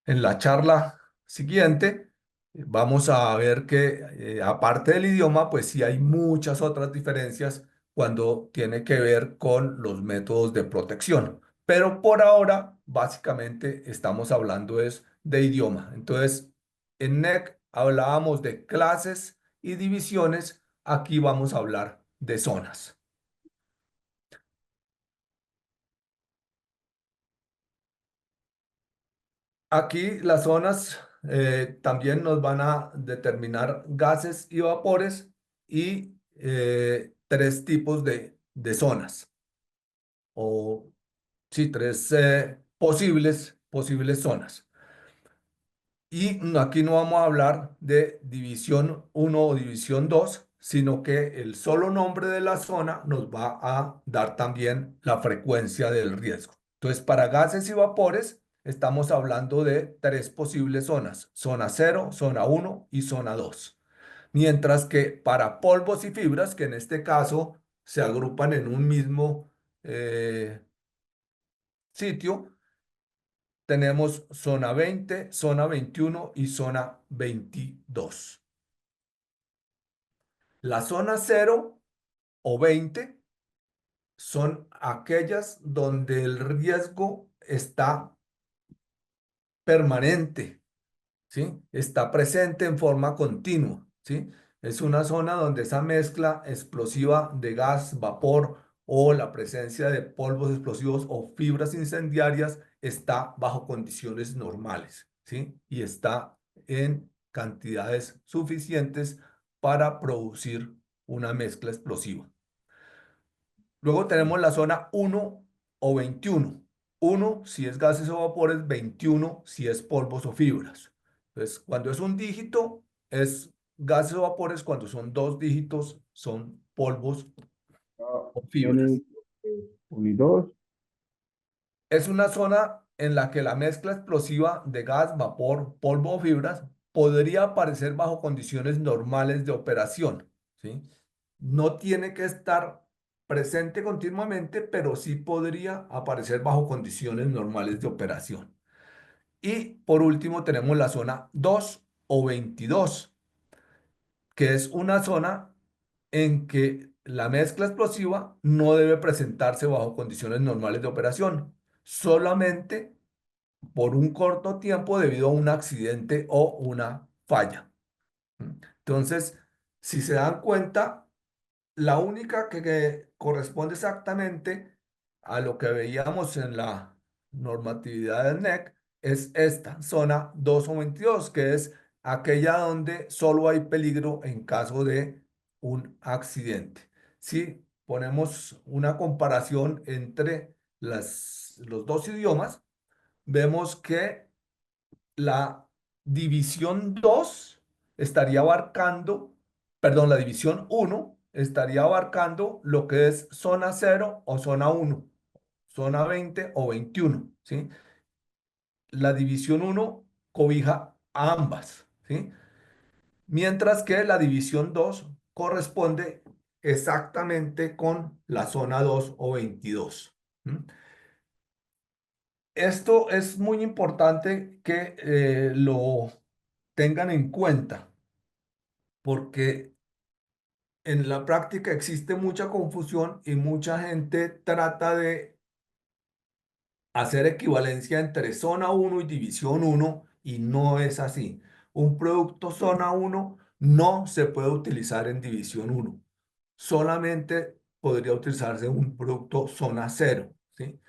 [SPEAKER 1] la charla siguiente, vamos a ver que aparte del idioma, pues sí hay muchas otras diferencias cuando tiene que ver con los métodos de protección. Pero por ahora, básicamente, estamos hablando es de idioma. Entonces, en NEC hablábamos de clases y divisiones. Aquí vamos a hablar de zonas. Aquí las zonas también nos van a determinar gases y vapores. y tres tipos de zonas, o sí, tres posibles zonas. Y aquí no vamos a hablar de división uno o división 2, sino que el solo nombre de la zona nos va a dar también la frecuencia del riesgo. Entonces, para gases y vapores, estamos hablando de tres posibles zonas: zona cero, zona uno y zona 2. Mientras que para polvos y fibras, que en este caso se agrupan en un mismo sitio, tenemos zona 20, zona 21 y zona 22. La zona cero o 20 son aquellas donde el riesgo está permanente, ¿sí? Está presente en forma continua, ¿sí? Es una zona donde esa mezcla explosiva de gas, vapor o la presencia de polvos explosivos o fibras incendiarias está bajo condiciones normales, ¿sí? Y está en cantidades suficientes para producir una mezcla explosiva. Luego tenemos la zona uno o 21. Uno si es gases o vapores, 21 si es polvos o fibras. Entonces, cuando es un dígito, es gases o vapores; cuando son dos dígitos, son polvos o fibras.
[SPEAKER 2] Opciones 1 y 2.
[SPEAKER 1] Es una zona en la que la mezcla explosiva de gas, vapor, polvo o fibras podría aparecer bajo condiciones normales de operación, ¿sí? No tiene que estar presente continuamente, pero sí podría aparecer bajo condiciones normales de operación. Y por último tenemos la zona 2 o 22, que es una zona en que la mezcla explosiva no debe presentarse bajo condiciones normales de operación, solamente por un corto tiempo debido a un accidente o una falla. Entonces, si se dan cuenta, la única que corresponde exactamente a lo que veíamos en la normatividad del NEC es esta zona 2 o 22, que es aquella donde solo hay peligro en caso de un accidente. Si ponemos una comparación entre los dos idiomas, vemos que la división 2 estaría abarcando, perdón, la división uno estaría abarcando lo que es zona cero o zona uno, zona 20 o 21, ¿sí? La división uno cobija a ambas, ¿sí? Mientras que la división 2 corresponde exactamente con la zona 2 o 22. ¿Mm? Esto es muy importante que lo tengan en cuenta, porque en la práctica existe mucha confusión y mucha gente trata de hacer equivalencia entre zona uno y división uno, y no es así. Un producto zona uno no se puede utilizar en división uno. Solamente podría utilizarse un producto zona cero, ¿sí?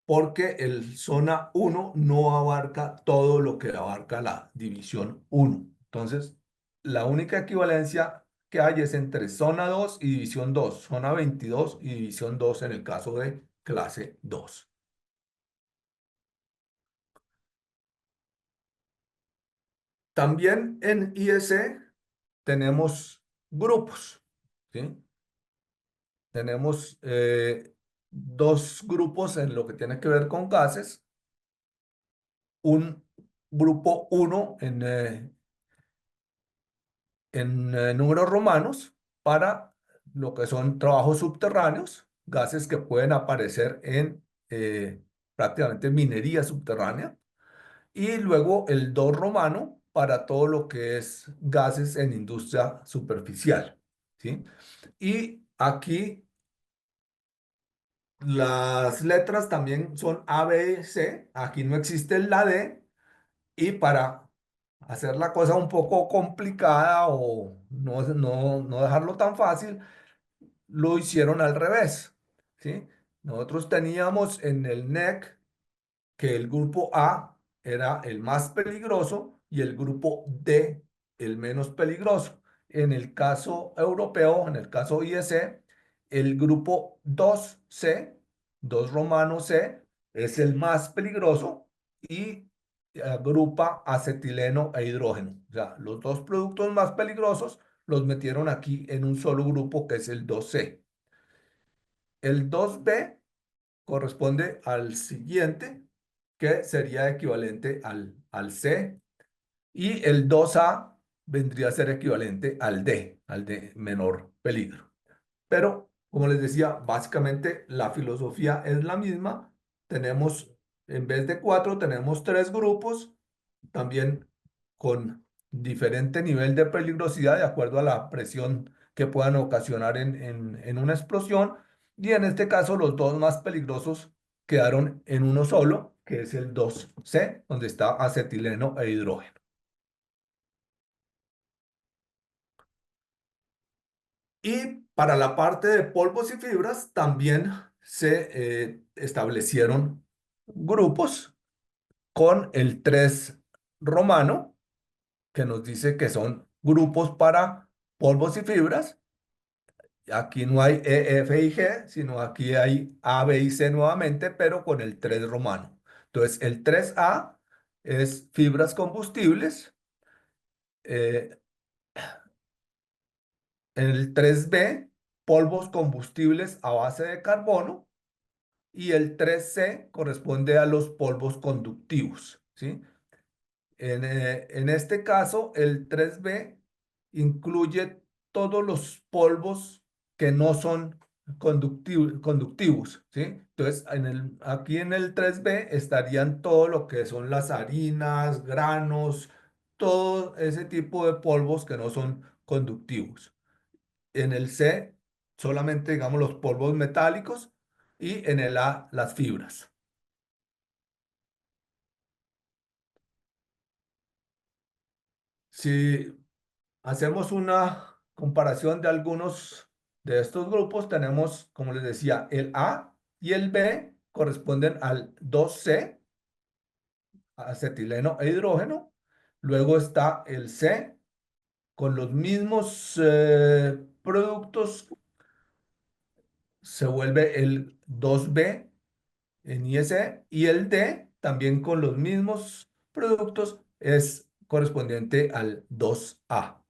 [SPEAKER 1] Porque el zona uno no abarca todo lo que abarca la división uno. Entonces, la única equivalencia que hay es entre zona 2 y división 2, zona 22 y división 2 en el caso de clase 2. También en IEC tenemos grupos, ¿sí? Tenemos dos grupos en lo que tiene que ver con gases. Un grupo uno en números romanos para lo que son trabajos subterráneos, gases que pueden aparecer en prácticamente minería subterránea, y luego el 2 romano para todo lo que es gases en industria superficial, ¿sí? Y aquí las letras también son A, B, C. Aquí no existe la D, y para hacer la cosa un poco complicada o no dejarlo tan fácil, lo hicieron al revés, ¿sí? Nosotros teníamos en el NEC que el grupo A era el más peligroso y el grupo D el menos peligroso. En el caso europeo, en el caso IEC, el grupo 2C, 2 romano C, es el más peligroso y agrupa acetileno e hidrógeno. O sea, los dos productos más peligrosos los metieron aquí en un solo grupo que es el 2C. El 2B corresponde al siguiente, que sería equivalente al C, y el 2A vendría a ser equivalente al D, menor peligro. Pero, como les decía, básicamente la filosofía es la misma. Tenemos, en vez de cuatro, tenemos tres grupos, también con diferente nivel de peligrosidad de acuerdo a la presión que puedan ocasionar en una explosión. Y en este caso, los dos más peligrosos quedaron en uno solo, que es el 2C, donde está acetileno e hidrógeno. Y para la parte de polvos y fibras también se establecieron grupos con el 3 romano, que nos dice que son grupos para polvos y fibras. Aquí no hay E, F y G, sino aquí hay A, B y C nuevamente, pero con el 3 romano. Entonces, el 3A es fibras combustibles, eh, el 3B, polvos combustibles a base de carbono, y el 3C corresponde a los polvos conductivos, ¿sí? En este caso, el 3B incluye todos los polvos que no son conductivos, ¿sí? Entonces, aquí en el 3B estarían todo lo que son las harinas, granos, todo ese tipo de polvos que no son conductivos. En el C, solamente, digamos, los polvos metálicos y en el A, las fibras. Si hacemos una comparación de algunos de estos grupos, tenemos, como les decía, el A y el B corresponden al 2C, acetileno e hidrógeno. Luego está el C con los mismos productos, se vuelve el 2B en IEC, y el D también con los mismos productos es correspondiente al 2A.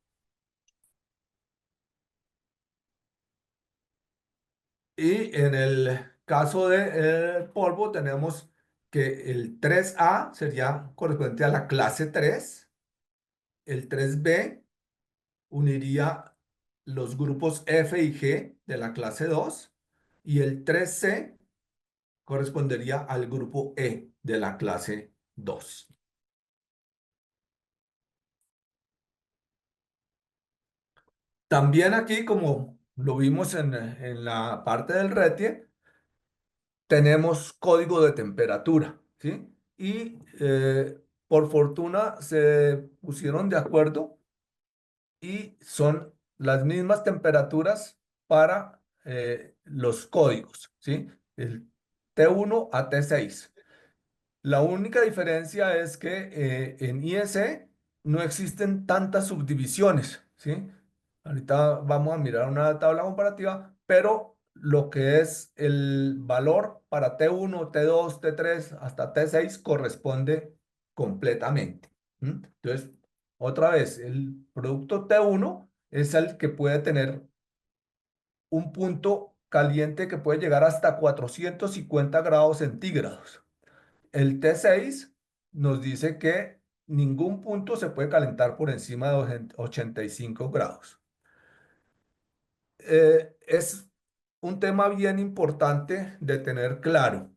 [SPEAKER 1] Y en el caso de polvo tenemos que el 3A sería correspondiente a la clase 3, el 3B uniría los grupos F y G de la clase 2 y el 3C correspondería al grupo E de la clase 2. También aquí, como lo vimos en la parte del RETIE, tenemos código de temperatura, ¿sí? Y por fortuna se pusieron de acuerdo y son las mismas temperaturas para los códigos, ¿sí? El T1 a T6. La única diferencia es que en IEC no existen tantas subdivisiones, ¿sí? Ahorita vamos a mirar una tabla comparativa, pero lo que es el valor para T1, T2, T3 hasta T6 corresponde completamente. Entonces, otra vez, el producto T1 es el que puede tener un punto caliente que puede llegar hasta 450 grados centígrados. El T6 nos dice que ningún punto se puede calentar por encima de 85 grados. Es un tema bien importante de tener claro.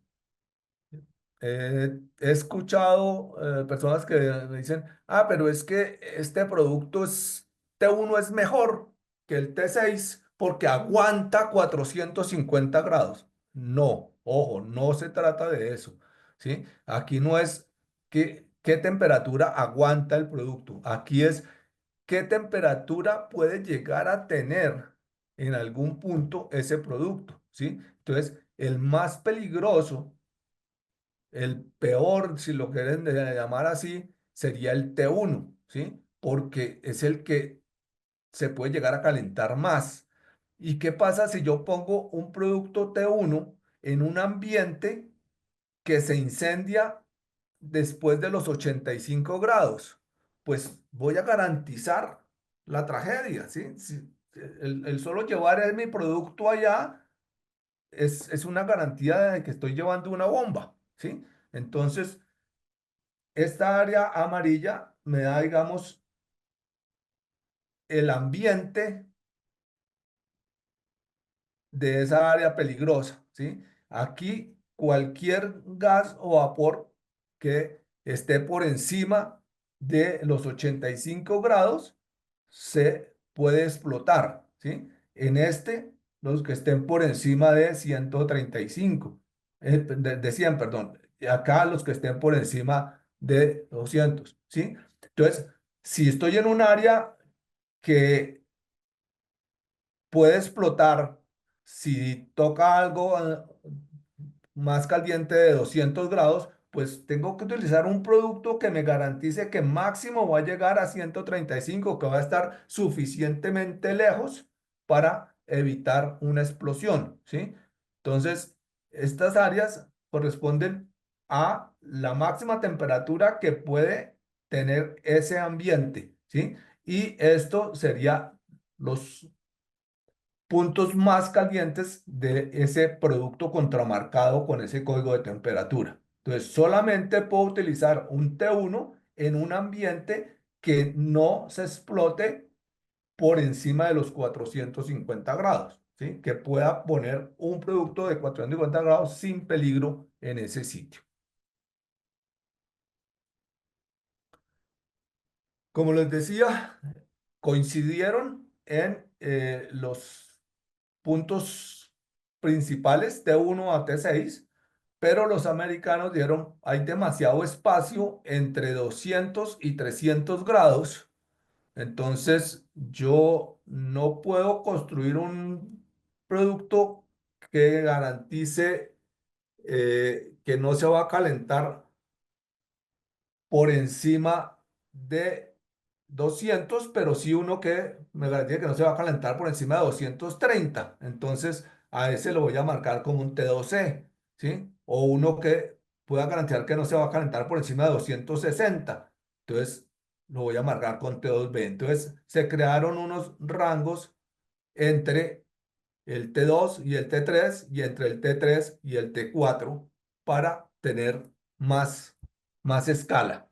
[SPEAKER 1] He escuchado personas que me dicen, ah, pero es que este producto T1 es mejor que el T6 porque aguanta 450 grados. No, ojo, no se trata de eso, ¿sí? Aquí no es qué temperatura aguanta el producto. Aquí es qué temperatura puede llegar a tener en algún punto ese producto, ¿sí? Entonces, el más peligroso, el peor, si lo quieren llamar así, sería el T1, ¿sí? Porque es el que se puede llegar a calentar más. ¿Y qué pasa si yo pongo un producto T1 en un ambiente que se incendia después de los 85 grados? Pues voy a garantizar la tragedia, ¿sí? El solo llevar mi producto allá es una garantía de que estoy llevando una bomba, ¿sí? Entonces, esta área amarilla me da, digamos, el ambiente de esa área peligrosa, ¿sí? Aquí cualquier gas o vapor que esté por encima de los 85 grados se puede explotar, ¿sí? En este, los que estén por encima de 135, de 100, perdón. Y acá los que estén por encima de 200, ¿sí? Entonces, si estoy en un área que puede explotar si toca algo más caliente de 200 grados, pues tengo que utilizar un producto que me garantice que máximo va a llegar a 135, que va a estar suficientemente lejos para evitar una explosión, ¿sí? Entonces, estas áreas corresponden a la máxima temperatura que puede tener ese ambiente, ¿sí? Y esto sería los puntos más calientes de ese producto contramarcado con ese código de temperatura. Entonces, solamente puedo utilizar un T1 en un ambiente que no se explote por encima de los 450 grados, ¿sí? Que pueda poner un producto de 450 grados sin peligro en ese sitio. Como les decía, coincidieron en los puntos principales T1 a T6, pero los americanos dijeron, hay demasiado espacio entre 200 y 300 grados, entonces yo no puedo construir un producto que garantice que no se va a calentar por encima de 200, pero sí uno que me garantiza que no se va a calentar por encima de 230. Entonces, a ese lo voy a marcar como un T2C, ¿sí? O uno que pueda garantizar que no se va a calentar por encima de 260. Entonces, lo voy a marcar con T2B. Entonces, se crearon unos rangos entre el T2 y el T3 y entre el T3 y el T4 para tener más escala,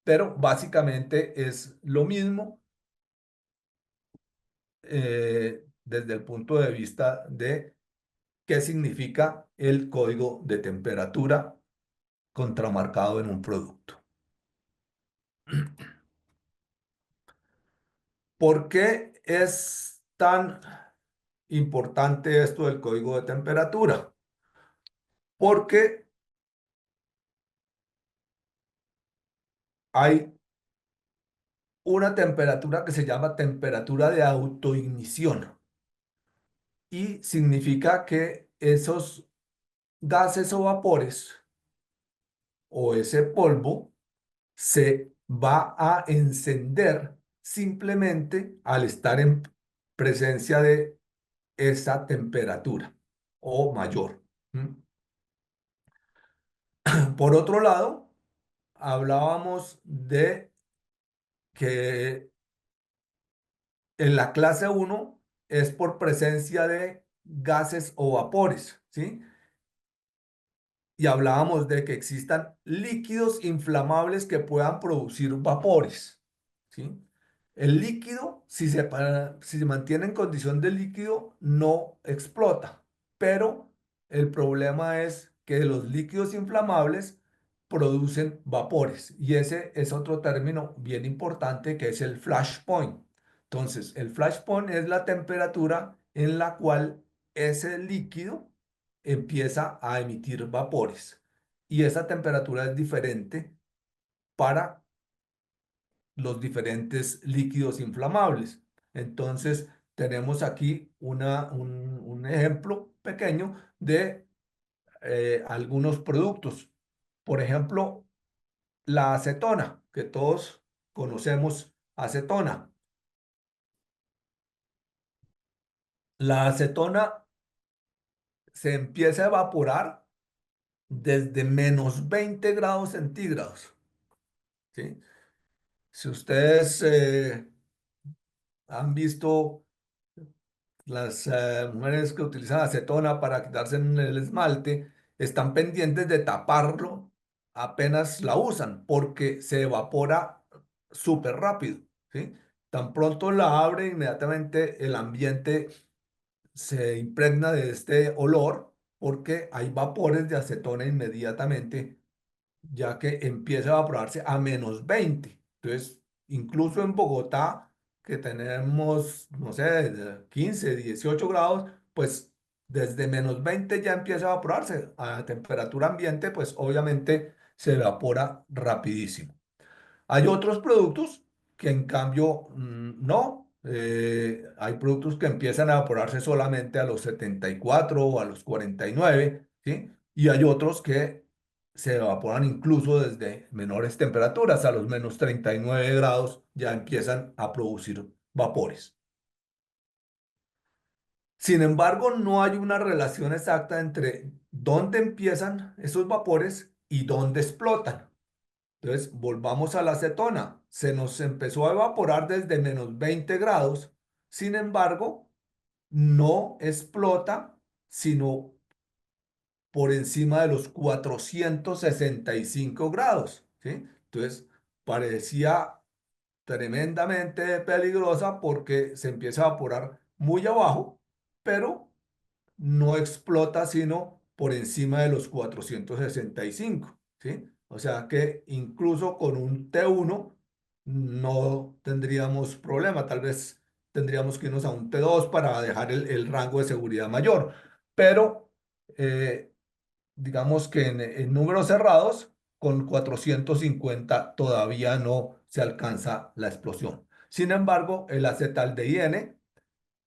[SPEAKER 1] pero básicamente es lo mismo desde el punto de vista de qué significa el código de temperatura contramarcado en un producto. ¿Por qué es tan importante esto del código de temperatura? Porque hay una temperatura que se llama temperatura de autoignición y significa que esos gases o vapores o ese polvo se va a encender simplemente al estar en presencia de esa temperatura o mayor. ¿Mm? Por otro lado, hablábamos de que en la clase uno es por presencia de gases o vapores, ¿sí? Y hablábamos de que existan líquidos inflamables que puedan producir vapores, ¿sí? El líquido, si se mantiene en condición de líquido, no explota, pero el problema es que los líquidos inflamables producen vapores y ese es otro término bien importante que es el flash point. Entonces, el flash point es la temperatura en la cual ese líquido empieza a emitir vapores. Y esa temperatura es diferente para los diferentes líquidos inflamables. Entonces, tenemos aquí un ejemplo pequeño de algunos productos. Por ejemplo, la acetona, que todos conocemos acetona. La acetona se empieza a evaporar desde -20 grados centígrados, ¿sí? Si ustedes han visto las mujeres que utilizan acetona para quitarse en el esmalte, están pendientes de taparlo apenas la usan, porque se evapora súper rápido, ¿sí? Tan pronto la abre, inmediatamente el ambiente se impregna de este olor, porque hay vapores de acetona inmediatamente, ya que empieza a evaporarse a -20. Entonces, incluso en Bogotá, que tenemos, no sé, de 15, 18 grados, pues desde -20 ya empieza a evaporarse. A temperatura ambiente, pues obviamente se evapora rapidísimo. Hay otros productos que en cambio no. Hay productos que empiezan a evaporarse solamente a los 74 o a los 49, ¿sí? Y hay otros que se evaporan incluso desde menores temperaturas, a los -39 grados ya empiezan a producir vapores. Sin embargo, no hay una relación exacta entre dónde empiezan esos vapores y dónde explotan. Entonces, volvamos a la acetona. Se nos empezó a evaporar desde -20 grados. Sin embargo, no explota sino por encima de los 465 grados, ¿sí? Entonces, parecía tremendamente peligrosa porque se empieza a evaporar muy abajo, pero no explota sino por encima de los 465, ¿sí? O sea que incluso con un T1 no tendríamos problema, tal vez tendríamos que irnos a un T2 para dejar el rango de seguridad mayor, pero eh, digamos que en números cerrados, con 450 todavía no se alcanza la explosión. Sin embargo, el acetaldehídene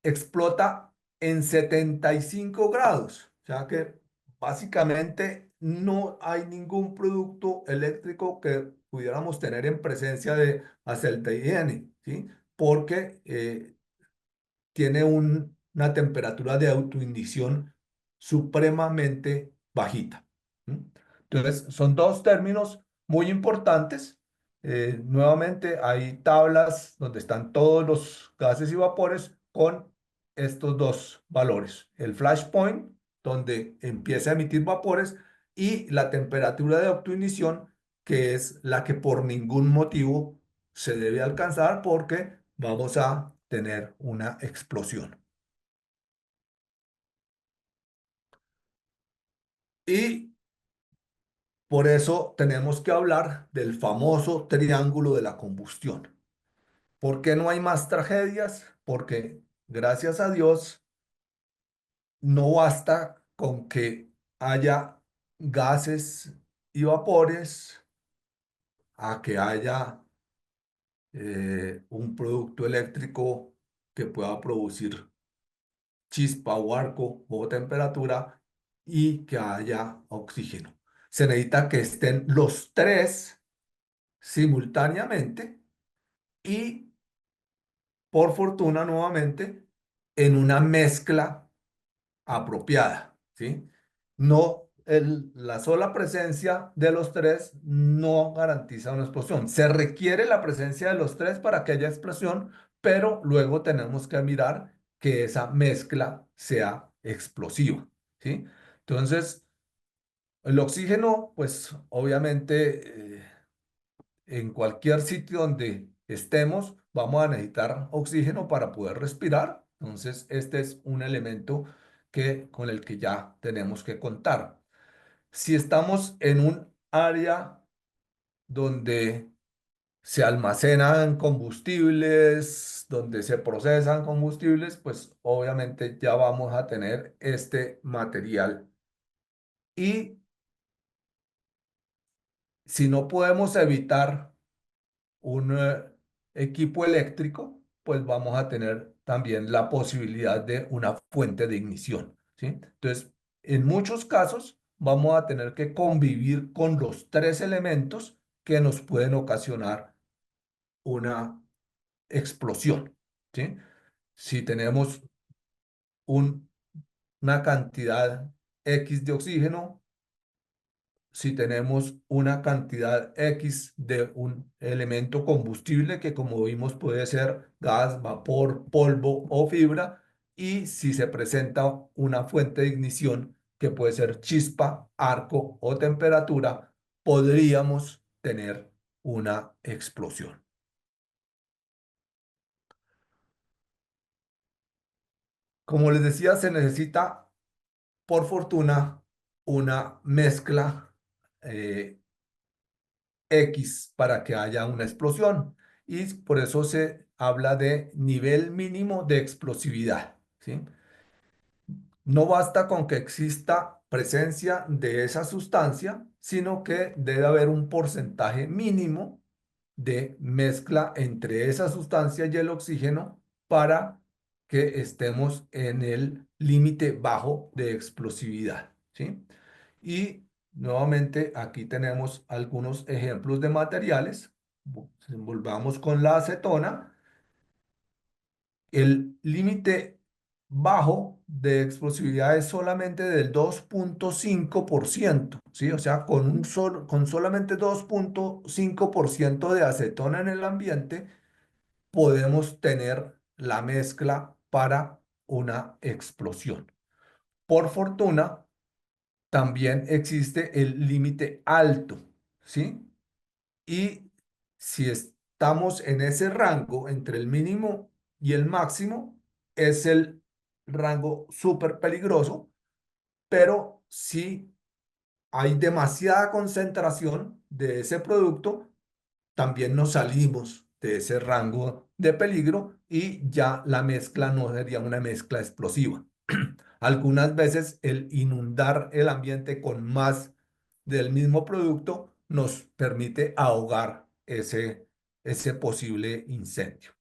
[SPEAKER 1] explota en 75 grados. O sea que básicamente no hay ningún producto eléctrico que pudiéramos tener en presencia de acetaldehídene, ¿sí? Porque tiene una temperatura de autoignición supremamente bajita. ¿M? Entonces, son dos términos muy importantes. Nuevamente, hay tablas donde están todos los gases y vapores con estos dos valores. El flash point, donde empieza a emitir vapores, y la temperatura de autoignición, que es la que por ningún motivo se debe alcanzar porque vamos a tener una explosión. Y por eso tenemos que hablar del famoso triángulo de la combustión. ¿Por qué no hay más tragedias? Porque, gracias a Dios, no basta con que haya gases y vapores a que haya un producto eléctrico que pueda producir chispa o arco o temperatura y que haya oxígeno. Se necesita que estén los tres simultáneamente y, por fortuna, nuevamente, en una mezcla apropiada, ¿sí? No, la sola presencia de los tres no garantiza una explosión. Se requiere la presencia de los tres para que haya explosión, pero luego tenemos que mirar que esa mezcla sea explosiva, ¿sí? Entonces, el oxígeno, pues obviamente, en cualquier sitio donde estemos, vamos a necesitar oxígeno para poder respirar. Entonces, este es un elemento con el que ya tenemos que contar. Si estamos en un área donde se almacenan combustibles, donde se procesan combustibles, pues obviamente ya vamos a tener este material. Y si no podemos evitar un equipo eléctrico, pues vamos a tener también la posibilidad de una fuente de ignición, ¿sí? Entonces, en muchos casos vamos a tener que convivir con los tres elementos que nos pueden ocasionar una explosión, ¿sí? Si tenemos un- una cantidad X de oxígeno, si tenemos una cantidad X de un elemento combustible que como vimos puede ser gas, vapor, polvo o fibra, y si se presenta una fuente de ignición que puede ser chispa, arco o temperatura, podríamos tener una explosión. Como les decía, se necesita, por fortuna, una mezcla eh, X para que haya una explosión. Y por eso se habla de nivel mínimo de explosividad, ¿sí? No basta con que exista presencia de esa sustancia, sino que debe haber un porcentaje mínimo de mezcla entre esa sustancia y el oxígeno para que estemos en el límite bajo de explosividad, ¿sí? Y nuevamente aquí tenemos algunos ejemplos de materiales. Volvamos con la acetona. El límite bajo de explosividad es solamente del 2,5%, ¿sí? O sea, con solamente 2,5% de acetona en el ambiente, podemos tener la mezcla para una explosión. Por fortuna, también existe el límite alto, ¿sí? Y si estamos en ese rango entre el mínimo y el máximo, es el rango súper peligroso, pero si hay demasiada concentración de ese producto, también nos salimos de ese rango de peligro y ya la mezcla no sería una mezcla explosiva. Algunas veces el inundar el ambiente con más del mismo producto nos permite ahogar ese posible incendio.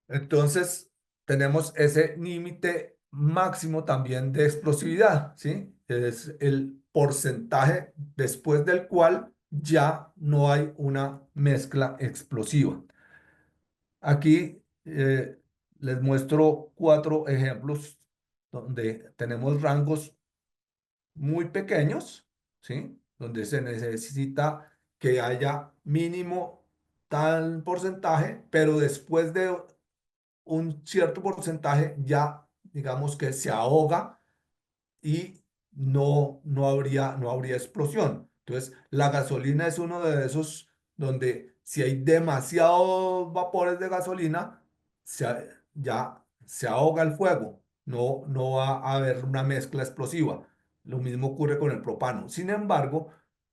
[SPEAKER 1] Entonces, tenemos ese límite máximo también de explosividad, ¿sí? Es el porcentaje después del cual ya no hay una mezcla explosiva. Aquí les muestro cuatro ejemplos donde tenemos rangos muy pequeños, ¿sí? Donde se necesita que haya mínimo tal porcentaje, pero después de un cierto porcentaje ya, digamos que se ahoga y no habría explosión. Entonces, la gasolina es uno de esos donde si hay demasiados vapores de gasolina, ya se ahoga el fuego, no va a haber una mezcla explosiva. Lo mismo ocurre con el propano. Sin embargo,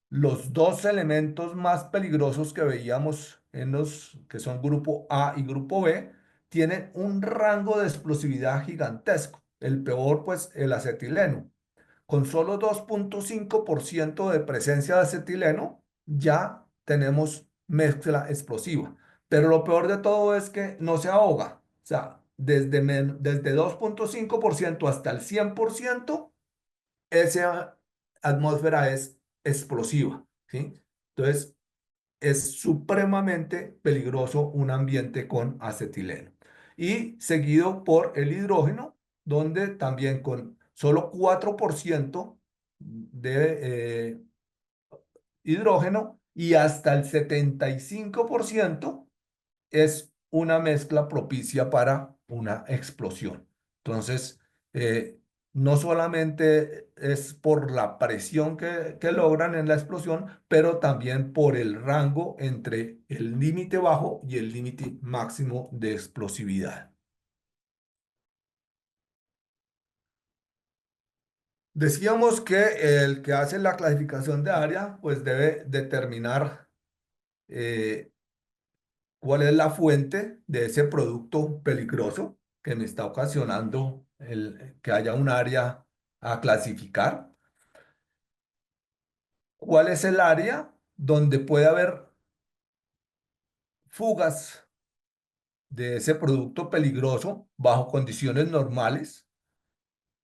[SPEAKER 1] los dos elementos más peligrosos que veíamos en los que son grupo A y grupo B tienen un rango de explosividad gigantesco. El peor, pues, el acetileno. Con solo 2,5% de presencia de acetileno, ya tenemos mezcla explosiva. Pero lo peor de todo es que no se ahoga. O sea, desde 2,5% hasta el 100%, esa atmósfera es explosiva, ¿sí? Entonces, es supremamente peligroso un ambiente con acetileno. Y seguido por el hidrógeno, donde también con solo 4% de hidrógeno y hasta el 75% es una mezcla propicia para una explosión. Entonces, eh, no solamente es por la presión que logran en la explosión, pero también por el rango entre el límite bajo y el límite máximo de explosividad. Decíamos que el que hace la clasificación de área, pues debe determinar eh, cuál es la fuente de ese producto peligroso que me está ocasionando que haya un área a clasificar, cuál es el área donde puede haber fugas de ese producto peligroso bajo condiciones normales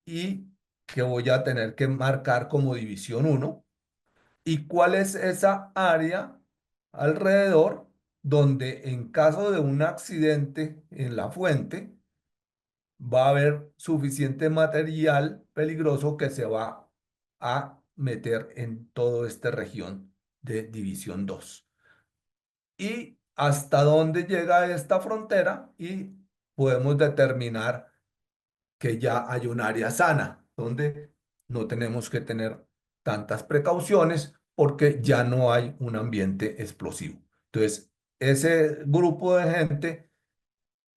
[SPEAKER 1] y que voy a tener que marcar como división uno, y cuál es esa área alrededor donde en caso de un accidente en la fuente, va a haber suficiente material peligroso que se va a meter en toda esta región de División 2. Y hasta dónde llega esta frontera y podemos determinar que ya hay un área sana, donde no tenemos que tener tantas precauciones porque ya no hay un ambiente explosivo. Entonces, ese grupo de gente,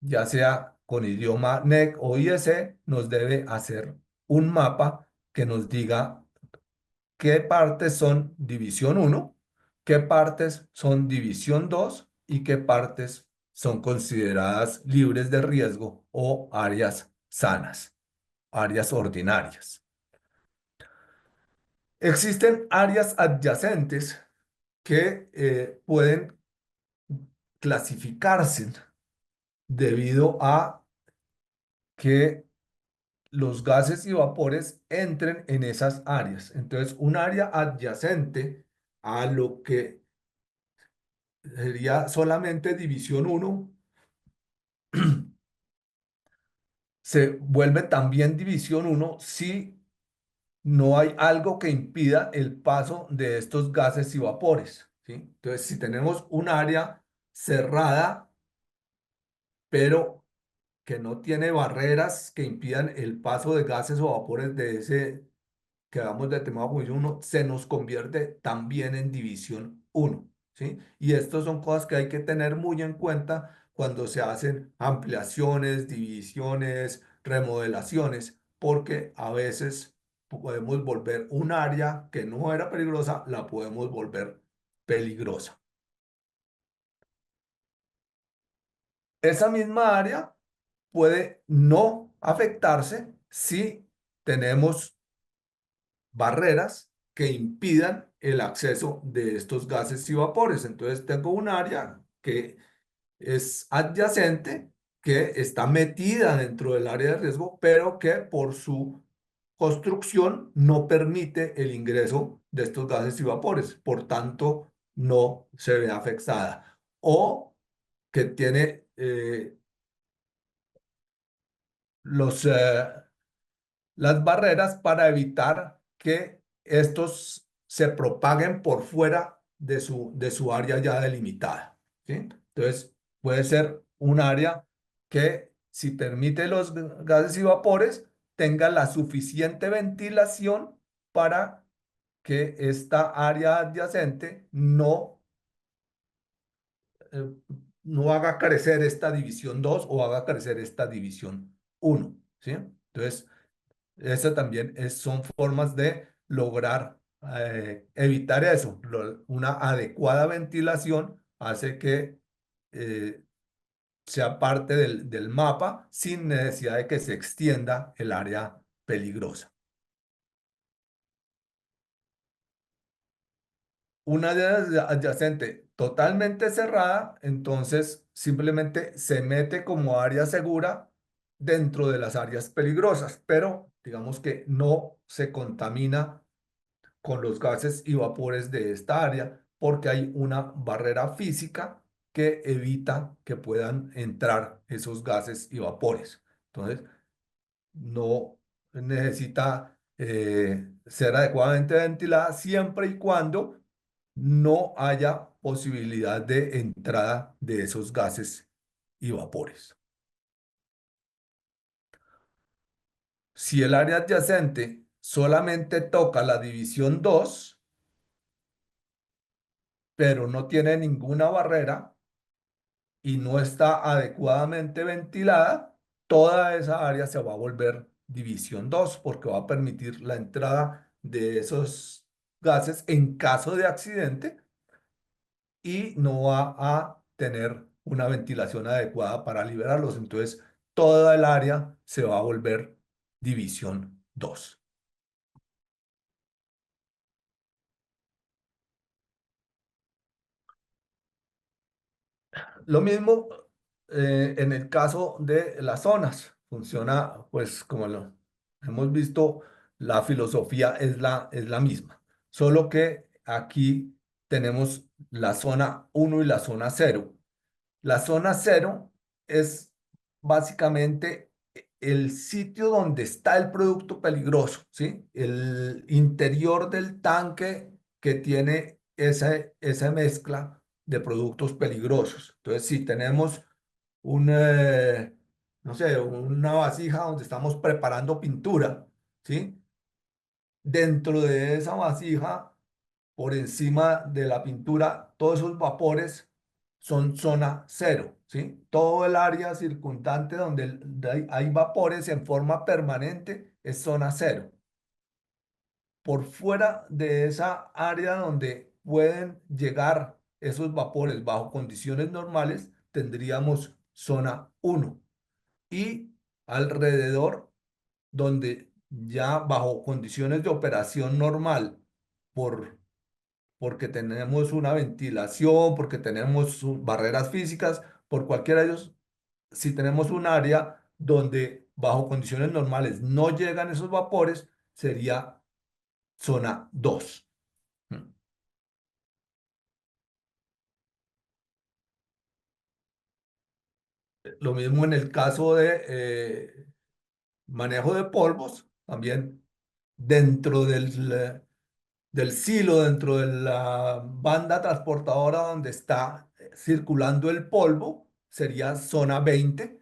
[SPEAKER 1] ya sea con idioma NEC o IEC, nos debe hacer un mapa que nos diga qué partes son división uno, qué partes son división 2 y qué partes son consideradas libres de riesgo o áreas sanas, áreas ordinarias. Existen áreas adyacentes que pueden clasificarse debido a que los gases y vapores entren en esas áreas. Entonces, un área adyacente a lo que sería solamente división uno se vuelve también división uno si no hay algo que impida el paso de estos gases y vapores, ¿sí? Entonces, si tenemos un área cerrada, pero que no tiene barreras que impidan el paso de gases o vapores de ese que damos de tema posición uno se nos convierte también en división uno, ¿sí? Y estas son cosas que hay que tener muy en cuenta cuando se hacen ampliaciones, divisiones, remodelaciones, porque a veces podemos volver un área que no era peligrosa, la podemos volver peligrosa. Esa misma área puede no afectarse si tenemos barreras que impidan el acceso de estos gases y vapores. Entonces tengo un área que es adyacente, que está metida dentro del área de riesgo, pero que por su construcción no permite el ingreso de estos gases y vapores. Por tanto, no se ve afectada. O que tiene los las barreras para evitar que estos se propaguen por fuera de su área ya delimitada, ¿sí? Entonces, puede ser un área que, si permite los gases y vapores, tenga la suficiente ventilación para que esta área adyacente eh, no haga crecer esta división 2 o haga crecer esta división uno, ¿sí? Entonces, esas también son formas de lograr evitar eso. Una adecuada ventilación hace que eh, sea parte del mapa sin necesidad de que se extienda el área peligrosa. Una de adyacente totalmente cerrada, entonces simplemente se mete como área segura dentro de las áreas peligrosas, pero digamos que no se contamina con los gases y vapores de esta área porque hay una barrera física que evita que puedan entrar esos gases y vapores. Entonces, no necesita ser adecuadamente ventilada siempre y cuando no haya posibilidad de entrada de esos gases y vapores. Si el área adyacente solamente toca la división 2 pero no tiene ninguna barrera y no está adecuadamente ventilada, toda esa área se va a volver división 2 porque va a permitir la entrada de esos gases en caso de accidente y no va a tener una ventilación adecuada para liberarlos. Entonces, toda el área se va a volver división 2. Lo mismo en el caso de las zonas. Funciona, pues, como lo hemos visto, la filosofía es la misma. Solo que aquí tenemos la zona uno y la zona cero. La zona cero es básicamente el sitio donde está el producto peligroso, ¿sí? El interior del tanque que tiene esa mezcla de productos peligrosos. Entonces, si tenemos un, no sé, una vasija donde estamos preparando pintura, ¿sí? Dentro de esa vasija, por encima de la pintura, todos esos vapores son zona cero, ¿sí? Todo el área circundante donde hay vapores en forma permanente es zona cero. Por fuera de esa área donde pueden llegar esos vapores bajo condiciones normales, tendríamos zona uno. Y alrededor, donde ya bajo condiciones de operación normal, porque tenemos una ventilación, porque tenemos barreras físicas, por cualquiera de ellos, si tenemos un área donde bajo condiciones normales no llegan esos vapores, sería zona 2. Lo mismo en el caso de manejo de polvos, también dentro del silo, dentro de la banda transportadora donde está circulando el polvo, sería zona 20.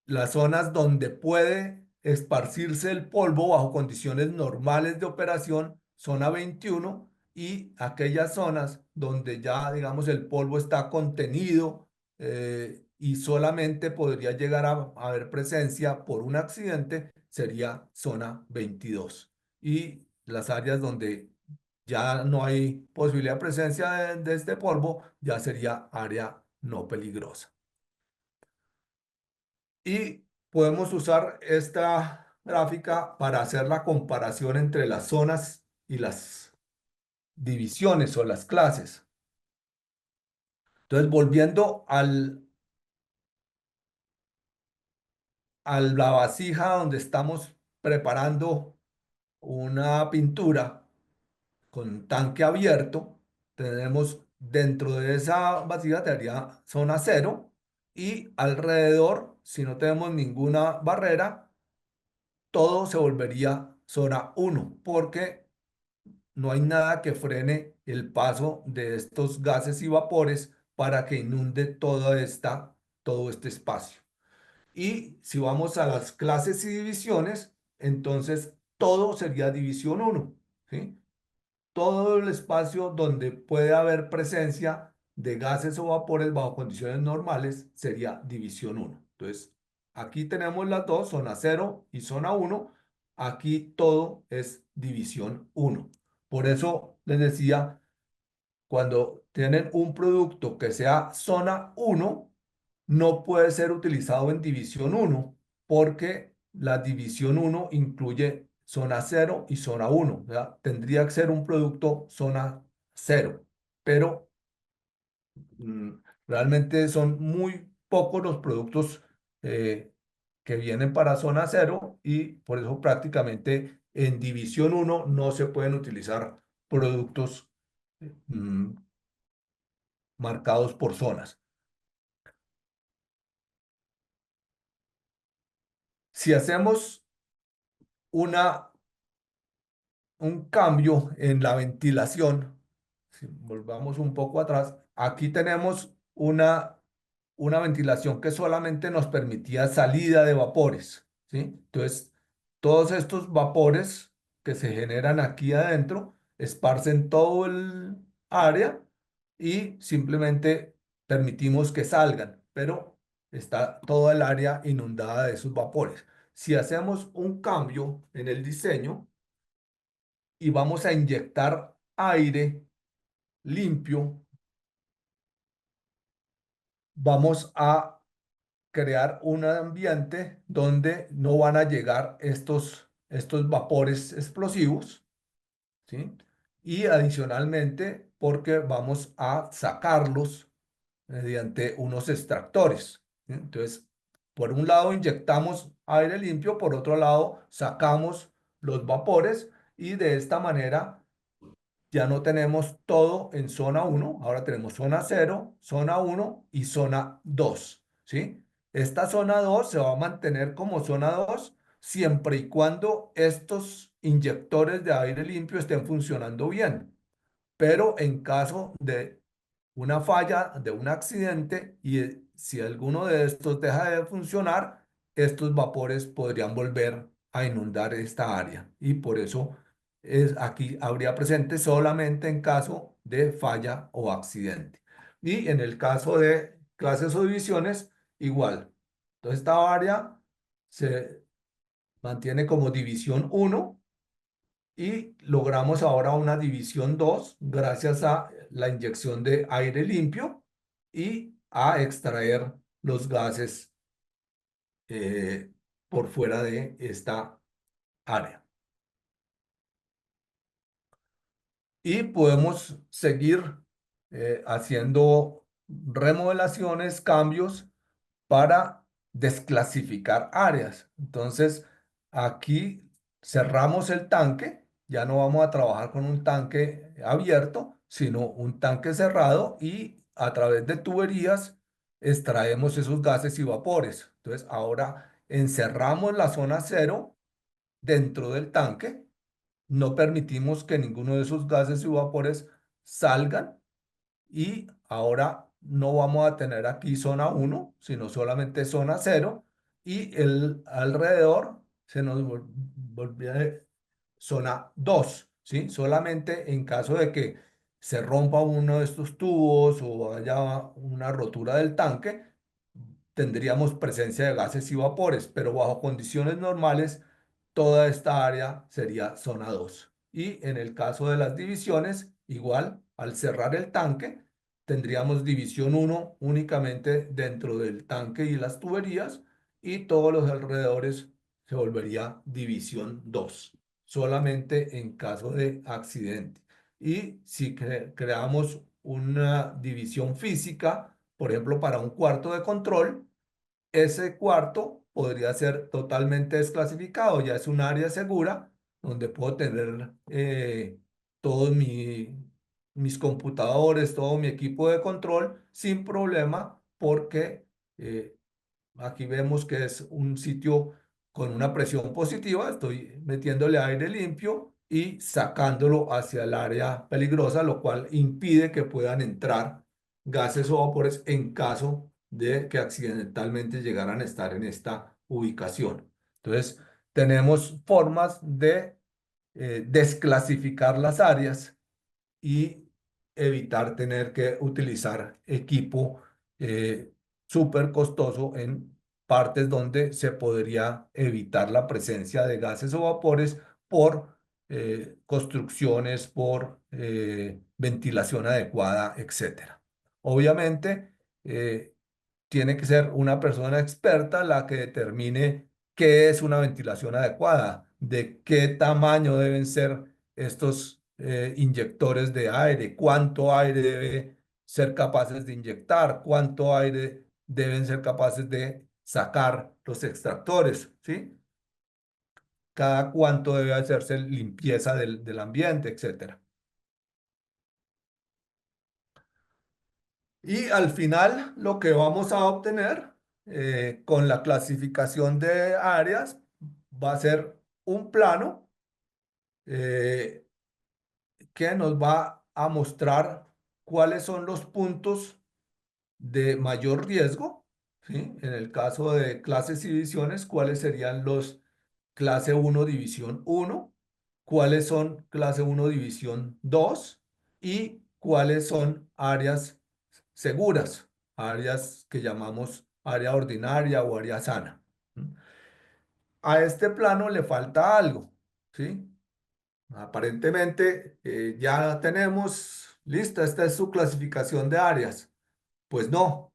[SPEAKER 1] Las zonas donde puede esparcirse el polvo bajo condiciones normales de operación, zona 21, y aquellas zonas donde ya, digamos, el polvo está contenido y solamente podría llegar a haber presencia por un accidente, sería zona 22. Y las áreas donde ya no hay posibilidad de presencia de este polvo, ya sería área no peligrosa. Y podemos usar esta gráfica para hacer la comparación entre las zonas y las divisiones o las clases. Entonces, volviendo a la vasija donde estamos preparando una pintura con tanque abierto, tenemos dentro de esa vasija tendría zona cero y alrededor, si no tenemos ninguna barrera, todo se volvería zona uno porque no hay nada que frene el paso de estos gases y vapores para que inunde todo este espacio. Y si vamos a las clases y divisiones, entonces todo sería división uno, ¿sí? Todo el espacio donde puede haber presencia de gases o vapores bajo condiciones normales sería división uno. Entonces, aquí tenemos las dos, zona cero y zona uno. Aquí todo es división uno. Por eso les decía, cuando tienen un producto que sea zona uno no puede ser utilizado en división uno porque la división uno incluye zona cero y zona uno, ¿verdad? Tendría que ser un producto zona cero, pero mm, realmente son muy pocos los productos eh, que vienen para zona cero y por eso prácticamente en división uno no se pueden utilizar productos mm, marcados por zonas. Si hacemos una un cambio en la ventilación. Si volvamos un poco atrás, aquí tenemos una ventilación que solamente nos permitía salida de vapores, ¿sí? Entonces, todos estos vapores que se generan aquí adentro esparcen todo el área y simplemente permitimos que salgan, pero está toda el área inundada de esos vapores. Si hacemos un cambio en el diseño, y vamos a inyectar aire limpio, vamos a crear un ambiente donde no van a llegar estos vapores explosivos, ¿sí? Y adicionalmente, porque vamos a sacarlos mediante unos extractores, ¿sí? Entonces, por un lado inyectamos aire limpio, por otro lado sacamos los vapores y de esta manera ya no tenemos todo en zona uno, ahora tenemos zona cero, zona uno y zona 2, ¿sí? Esta zona 2 se va a mantener como zona 2 siempre y cuando estos inyectores de aire limpio estén funcionando bien. Pero en caso de una falla, de un accidente, y si alguno de estos deja de funcionar, estos vapores podrían volver a inundar esta área. Y por eso aquí habría presente solamente en caso de falla o accidente. Y en el caso de clases o divisiones, igual. Entonces, esta área se mantiene como división uno y logramos ahora una división 2 gracias a la inyección de aire limpio y a extraer los gases eh, por fuera de esta área. Y podemos seguir haciendo remodelaciones, cambios para desclasificar áreas. Entonces, aquí cerramos el tanque, ya no vamos a trabajar con un tanque abierto, sino un tanque cerrado y a través de tuberías extraemos esos gases y vapores. Entonces, ahora encerramos la zona cero dentro del tanque, no permitimos que ninguno de esos gases y vapores salgan y ahora no vamos a tener aquí zona uno sino solamente zona cero y el alrededor se nos volvió zona 2, ¿sí? Solamente en caso de que se rompa uno de estos tubos o haya una rotura del tanque, tendríamos presencia de gases y vapores, pero bajo condiciones normales, toda esta área sería zona 2. Y en el caso de las divisiones, igual, al cerrar el tanque, tendríamos división uno únicamente dentro del tanque y las tuberías, y todos los alrededores se volvería división 2 solamente en caso de accidente. Y si creamos una división física, por ejemplo, para un cuarto de control, ese cuarto podría ser totalmente desclasificado, ya es un área segura donde puedo tener todos mis computadores, todo mi equipo de control sin problema porque eh, aquí vemos que es un sitio con una presión positiva, estoy metiéndole aire limpio y sacándolo hacia el área peligrosa, lo cual impide que puedan entrar gases o vapores en caso de que accidentalmente llegaran a estar en esta ubicación. Entonces, tenemos formas de desclasificar las áreas y evitar tener que utilizar equipo súper costoso en partes donde se podría evitar la presencia de gases o vapores por construcciones, por ventilación adecuada, etcétera. Obviamente, tiene que ser una persona experta la que determine qué es una ventilación adecuada, de qué tamaño deben ser estos inyectores de aire, cuánto aire debe ser capaces de inyectar, cuánto aire deben ser capaces de sacar los extractores, ¿sí? Cada cuánto debe hacerse limpieza del ambiente, etcétera. Y al final lo que vamos a obtener con la clasificación de áreas va a ser un plano eh, que nos va a mostrar cuáles son los puntos de mayor riesgo, ¿sí? En el caso de clases y divisiones, cuáles serían los clase uno división uno, cuáles son clase uno división 2 y cuáles son áreas seguras, áreas que llamamos área ordinaria o área sana. ¿Mm? A este plano le falta algo, ¿sí? Aparentemente ya tenemos, lista, esta es su clasificación de áreas. Pues no,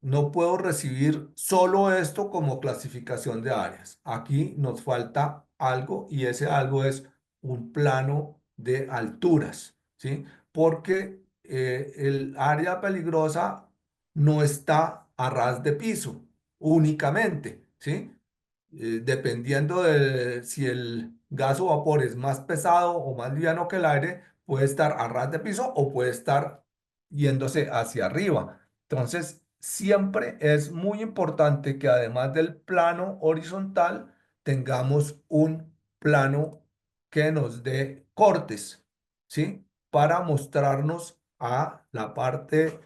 [SPEAKER 1] no puedo recibir solo esto como clasificación de áreas. Aquí nos falta algo y ese algo es un plano de alturas, ¿sí? Porque el área peligrosa no está a ras de piso únicamente, ¿sí? Dependiendo de si el gas o vapor es más pesado o más liviano que el aire, puede estar a ras de piso o puede estar yéndose hacia arriba. Entonces, siempre es muy importante que además del plano horizontal, tengamos un plano que nos dé cortes, ¿sí? Para mostrarnos a la parte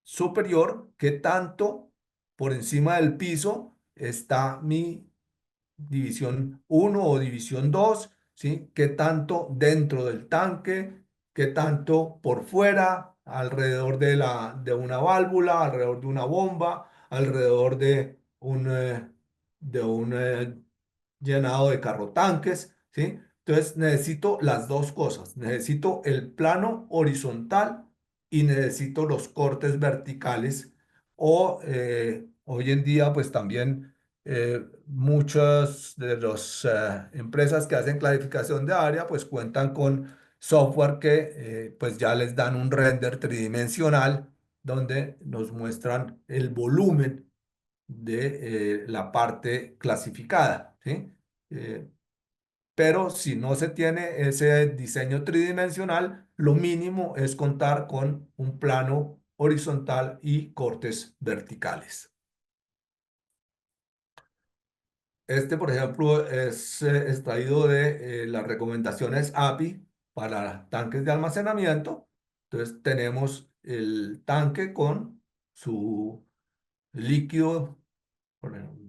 [SPEAKER 1] superior qué tanto por encima del piso está mi división uno o división dos, ¿sí? ¿Qué tanto dentro del tanque? ¿Qué tanto por fuera? Alrededor de una válvula, alrededor de una bomba, alrededor de un llenado de carro tanques, ¿sí? Entonces necesito las dos cosas. Necesito el plano horizontal y necesito los cortes verticales. O hoy en día, pues también muchas de las empresas que hacen clasificación de área, pues cuentan con software que pues ya les dan un render tridimensional donde nos muestran el volumen de la parte clasificada, ¿sí? Eh, pero si no se tiene ese diseño tridimensional, lo mínimo es contar con un plano horizontal y cortes verticales. Este, por ejemplo, es extraído de las recomendaciones API para tanques de almacenamiento. Entonces tenemos el tanque con su líquido, por ejemplo,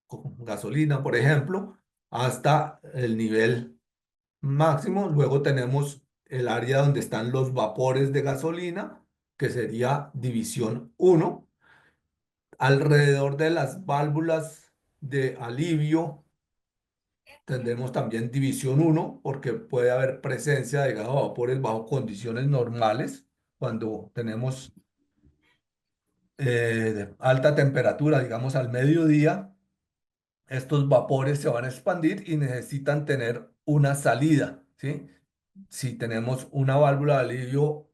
[SPEAKER 1] con gasolina, por ejemplo, hasta el nivel máximo. Luego tenemos el área donde están los vapores de gasolina, que sería división uno. Alrededor de las válvulas de alivio tendremos también división uno porque puede haber presencia de gas o vapores bajo condiciones normales. Cuando tenemos de alta temperatura, digamos al mediodía, estos vapores se van a expandir y necesitan tener una salida, ¿sí? Si tenemos una válvula de alivio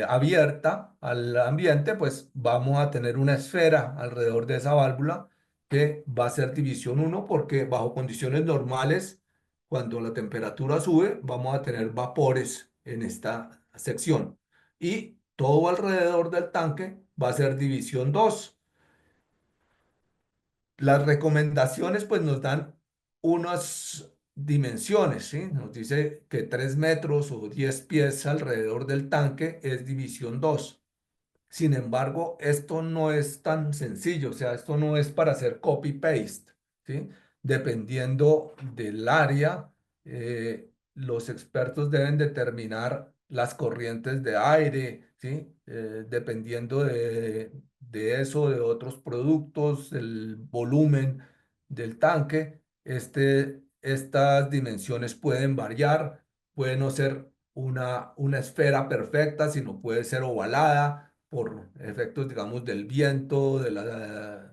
[SPEAKER 1] abierta al ambiente, pues vamos a tener una esfera alrededor de esa válvula que va a ser división uno porque bajo condiciones normales, cuando la temperatura sube, vamos a tener vapores en esta sección. Y todo alrededor del tanque va a ser división dos. Las recomendaciones pues nos dan unas dimensiones, ¿sí? Nos dice que 3 metros o 10 pies alrededor del tanque es división dos. Sin embargo, esto no es tan sencillo, o sea, esto no es para hacer copy-paste, ¿sí? Dependiendo del área, los expertos deben determinar las corrientes de aire, ¿sí? Dependiendo de eso, de otros productos, el volumen del tanque, estas dimensiones pueden variar, puede no ser una esfera perfecta, sino puede ser ovalada por efectos, digamos, del viento, de las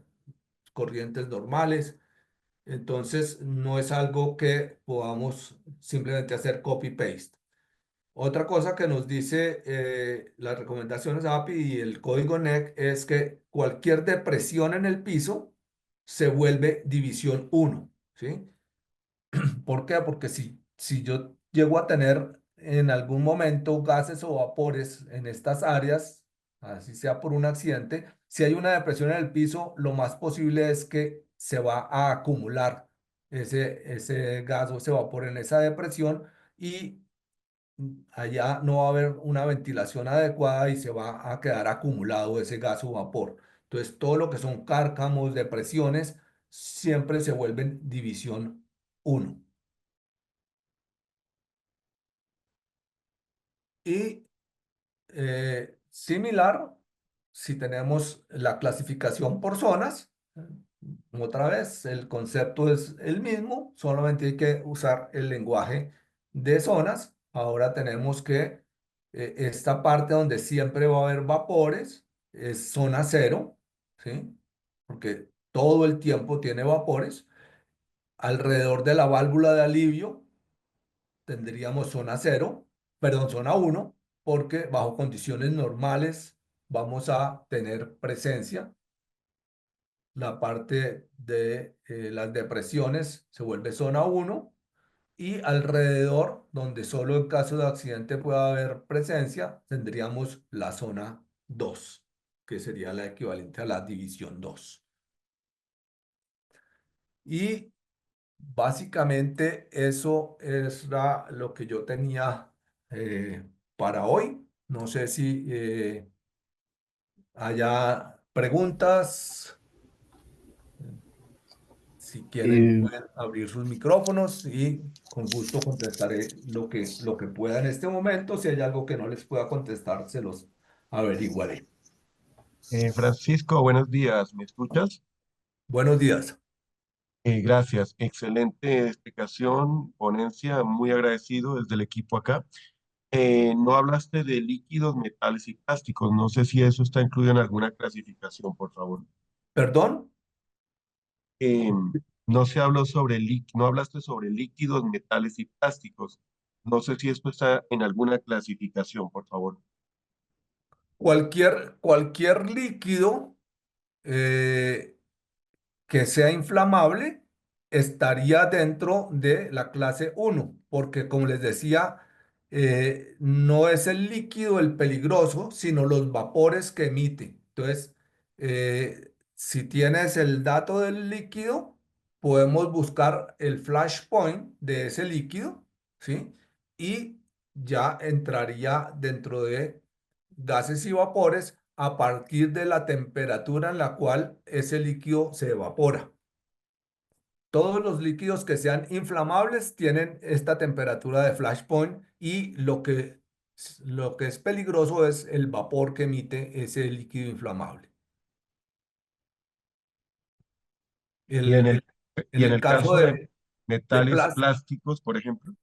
[SPEAKER 1] corrientes normales. Entonces, no es algo que podamos simplemente hacer copy-paste. Otra cosa que nos dice las recomendaciones API y el código NEC es que cualquier depresión en el piso se vuelve división uno, ¿sí? ¿Por qué? Porque si yo llego a tener en algún momento gases o vapores en estas áreas, así sea por un accidente, si hay una depresión en el piso, lo más posible es que se va a acumular ese gas o ese vapor en esa depresión y allá no va a haber una ventilación adecuada y se va a quedar acumulado ese gas o vapor. Entonces, todo lo que son cárcamos, depresiones, siempre se vuelven división uno. Y similar, si tenemos la clasificación por zonas, otra vez el concepto es el mismo, solamente hay que usar el lenguaje de zonas. Ahora tenemos que esta parte donde siempre va a haber vapores es zona cero, ¿sí? Porque todo el tiempo tiene vapores. Alrededor de la válvula de alivio tendríamos zona cero, perdón, zona uno, porque bajo condiciones normales vamos a tener presencia. la parte de las depresiones se vuelve zona uno y alrededor, donde solo en caso de accidente pueda haber presencia, tendríamos la zona 2, que sería la equivalente a la división 2. Y básicamente eso es lo que yo tenía para hoy. No sé si haya preguntas. Si quieren,
[SPEAKER 2] Eh,
[SPEAKER 1] pueden abrir sus micrófonos y con gusto contestaré lo que pueda en este momento. Si hay algo que no les pueda contestar, se los averiguaré.
[SPEAKER 3] Francisco, buenos días. ¿Me escuchas?
[SPEAKER 1] Buenos días.
[SPEAKER 3] Gracias. Excelente explicación, ponencia. Muy agradecido desde el equipo acá. No hablaste de líquidos, metales y plásticos. No sé si eso está incluido en alguna clasificación, por favor.
[SPEAKER 1] ¿Perdón?
[SPEAKER 3] Eh, no se habló sobre no hablaste sobre líquidos, metales y plásticos. No sé si esto está en alguna clasificación, por favor.
[SPEAKER 1] Cualquier líquido eh, que sea inflamable estaría dentro de la clase uno, porque como les decía, no es el líquido el peligroso, sino los vapores que emite. Entonces, si tienes el dato del líquido, podemos buscar el flash point de ese líquido, ¿sí? Y ya entraría dentro de gases y vapores a partir de la temperatura en la cual ese líquido se evapora. Todos los líquidos que sean inflamables tienen esta temperatura de flash point y lo que es peligroso es el vapor que emite ese líquido inflamable.
[SPEAKER 3] Y
[SPEAKER 1] El,
[SPEAKER 3] en
[SPEAKER 1] el-
[SPEAKER 3] el,
[SPEAKER 1] en
[SPEAKER 3] y en
[SPEAKER 1] el
[SPEAKER 3] el
[SPEAKER 1] caso
[SPEAKER 3] caso de
[SPEAKER 1] de
[SPEAKER 3] metales
[SPEAKER 1] plástico,
[SPEAKER 3] plásticos, por ejemplo.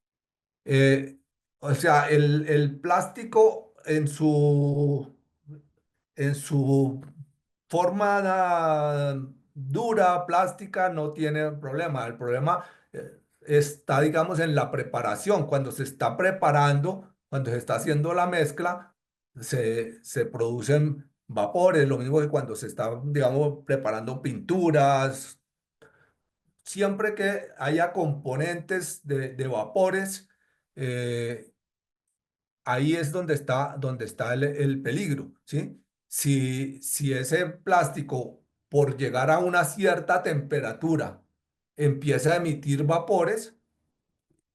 [SPEAKER 1] o sea, el plástico en su forma dura, plástica, no tiene problema. El problema está, digamos, en la preparación. Cuando se está preparando, cuando se está haciendo la mezcla, se producen vapores, lo mismo que cuando se está, digamos, preparando pinturas. Siempre que haya componentes de vapores, eh, ahí es donde está el peligro, ¿sí? Si ese plástico, por llegar a una cierta temperatura, empieza a emitir vapores,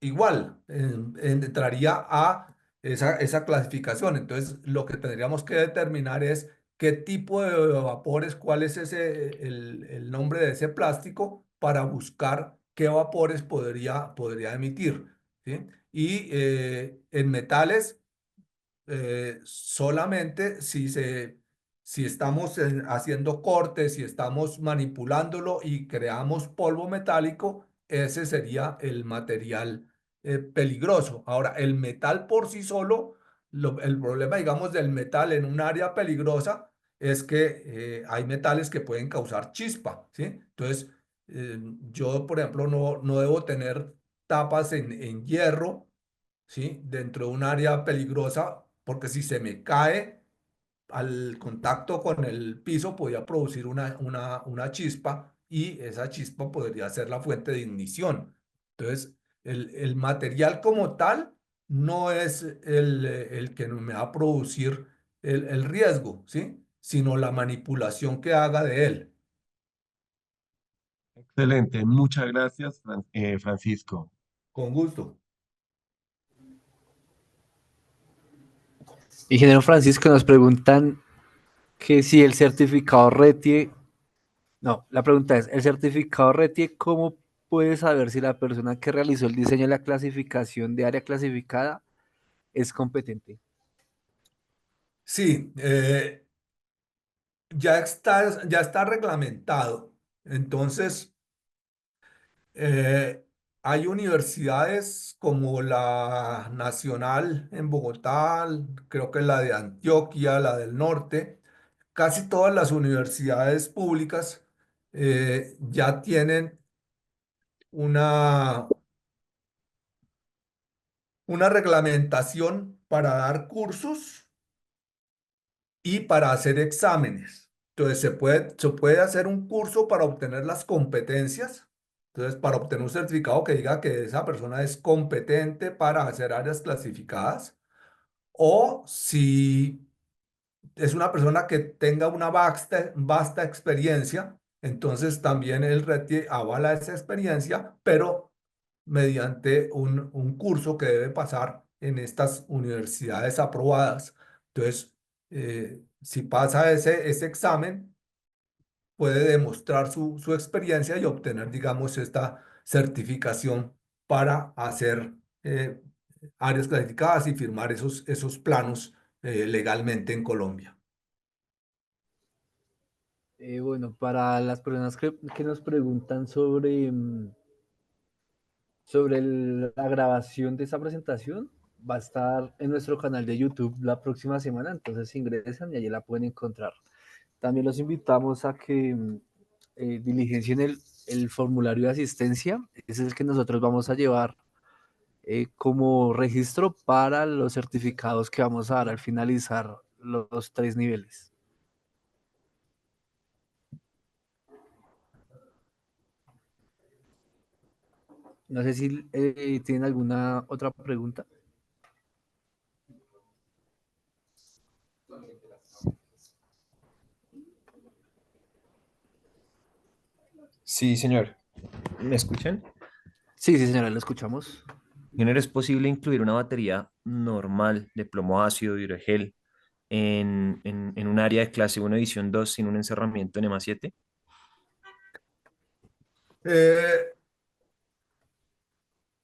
[SPEAKER 1] igual entraría a esa clasificación. Entonces, lo que tendríamos que determinar es qué tipo de vapores, cuál es el nombre de ese plástico para buscar qué vapores podría emitir, ¿sí? Y en metales solamente si estamos haciendo cortes, si estamos manipulándolo y creamos polvo metálico, ese sería el material peligroso. Ahora, el metal por sí solo, el problema, digamos, del metal en un área peligrosa es que hay metales que pueden causar chispa, ¿sí? Entonces, yo, por ejemplo, no debo tener tapas en hierro, ¿sí? Dentro de un área peligrosa, porque si se me cae al contacto con el piso, podría producir una chispa y esa chispa podría ser la fuente de ignición. Entonces, el material como tal no es el que me va a producir el riesgo, ¿sí? Sino la manipulación que haga de él.
[SPEAKER 3] Excelente. Muchas gracias, Francisco.
[SPEAKER 1] Con gusto.
[SPEAKER 4] Ingeniero Francisco, nos preguntan que si el certificado RETIE, no, la pregunta es, ¿el certificado RETIE cómo puede saber si la persona que realizó el diseño de la clasificación de área clasificada es competente?
[SPEAKER 1] Sí, ya está reglamentado. Entonces, Eh, hay universidades como la Nacional en Bogotá, creo que la de Antioquia, la del Norte, casi todas las universidades públicas ya tienen una, una reglamentación para dar cursos y para hacer exámenes. Entonces se puede hacer un curso para obtener las competencias. Entonces, para obtener un certificado que diga que esa persona es competente para hacer áreas clasificadas. O si es una persona que tenga una vasta experiencia, entonces también el RETIE avala esa experiencia, pero mediante un curso que debe pasar en estas universidades aprobadas. Entonces, si pasa ese examen, puede demostrar su experiencia y obtener, digamos, esta certificación para hacer eh, áreas clasificadas y firmar esos planos legalmente en Colombia.
[SPEAKER 4] Bueno, para las personas que nos preguntan sobre, la grabación de esa presentación, va a estar en nuestro canal de YouTube la próxima semana, entonces ingresan y allí la pueden encontrar. También los invitamos a que diligencien el formulario de asistencia, ese es el que nosotros vamos a llevar como registro para los certificados que vamos a dar al finalizar los 3 niveles. No sé si tienen alguna otra pregunta.
[SPEAKER 5] Sí, señor. ¿Me escuchan?
[SPEAKER 4] Sí, sí, señora, lo escuchamos.
[SPEAKER 5] Ingeniero, ¿es posible incluir una batería normal de plomo ácido hidrogel en un área de clase 1 edición 2 sin un encerramiento en EMA 7?
[SPEAKER 1] Eh,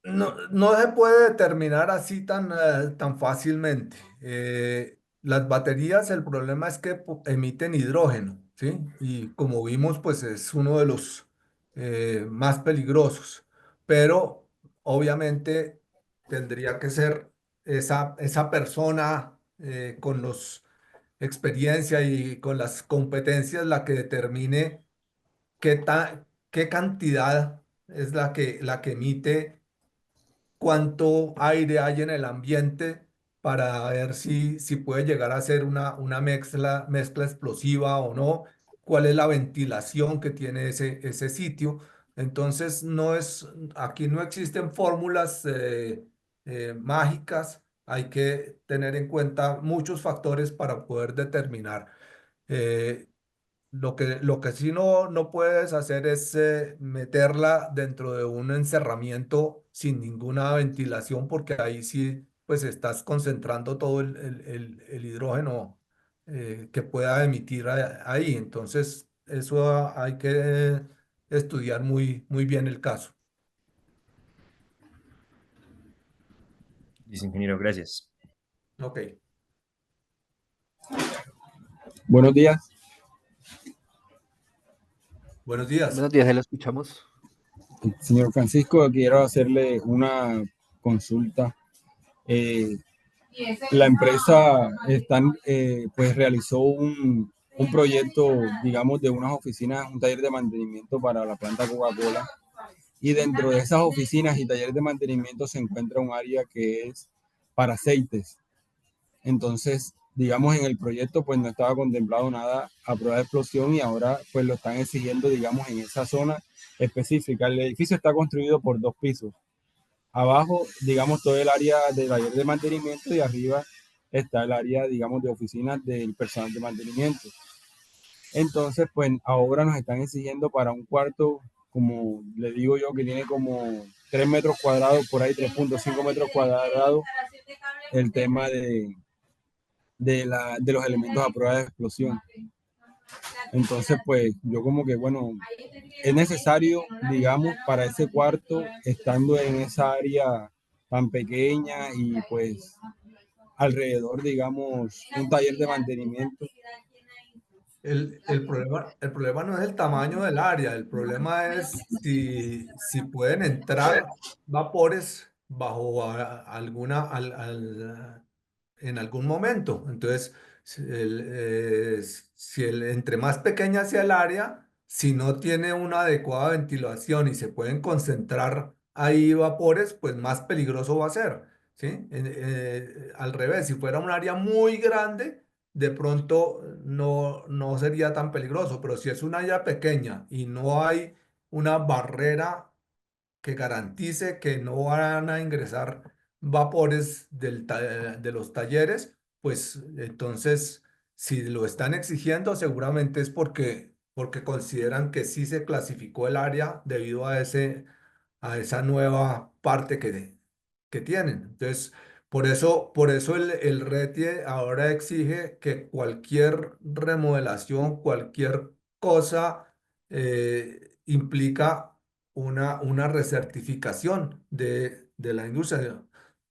[SPEAKER 1] no se puede determinar así tan fácilmente. Las baterías, el problema es que emiten hidrógeno, ¿sí? Y como vimos, pues es uno de los más peligrosos. Pero obviamente tendría que ser esa persona con los experiencia y con las competencias la que determine qué cantidad es la que emite, cuánto aire hay en el ambiente para ver si puede llegar a ser una mezcla explosiva o no, cuál es la ventilación que tiene ese sitio. Entonces, aquí no existen fórmulas mágicas, hay que tener en cuenta muchos factores para poder determinar. Eh, lo que sí no puedes hacer es meterla dentro de un encerramiento sin ninguna ventilación, porque ahí sí pues estás concentrando todo el hidrógeno que pueda emitir ahí. Entonces, eso hay que estudiar muy bien el caso.
[SPEAKER 5] Dice ingeniero, gracias.
[SPEAKER 1] Ok,
[SPEAKER 2] Buenos días.
[SPEAKER 1] buenos días.
[SPEAKER 4] Buenos días, ahí lo escuchamos.
[SPEAKER 2] Señor Francisco, quiero hacerle una consulta. Eh, la empresa pues realizó un proyecto, digamos, de unas oficinas, un taller de mantenimiento para la planta Coca-Cola. Y dentro de esas oficinas y talleres de mantenimiento se encuentra un área que es para aceites. Entonces, digamos, en el proyecto pues no estaba contemplado nada a prueba de explosión y ahora pues lo están exigiendo, digamos, en esa zona específica. El edificio está construido por 2 pisos. Abajo, digamos, todo el área de taller de mantenimiento y arriba está el área, digamos, de oficinas del personal de mantenimiento. Entonces, pues ahora nos están exigiendo para un cuarto, como le digo yo, que tiene como 3 metros cuadrados, por ahí 3,5 metros cuadrados, el tema de los elementos a prueba de explosión. Entonces, pues yo como que, bueno, es necesario, digamos, para ese cuarto, estando en esa área tan pequeña y pues alrededor, digamos, un taller de mantenimiento.
[SPEAKER 1] El problema no es el tamaño del área, el problema es si pueden entrar vapores bajo en algún momento. Entonces, entre más pequeña sea el área, si no tiene una adecuada ventilación y se pueden concentrar ahí vapores, pues más peligroso va a ser, ¿sí? Al revés, si fuera un área muy grande, de pronto no sería tan peligroso, pero si es un área pequeña y no hay una barrera que garantice que no van a ingresar vapores de los talleres, pues entonces, si lo están exigiendo, seguramente es porque consideran que sí se clasificó el área debido a esa nueva parte que tienen. Entonces, por eso el RETIE ahora exige que cualquier remodelación, cualquier cosa implica una recertificación de la industria.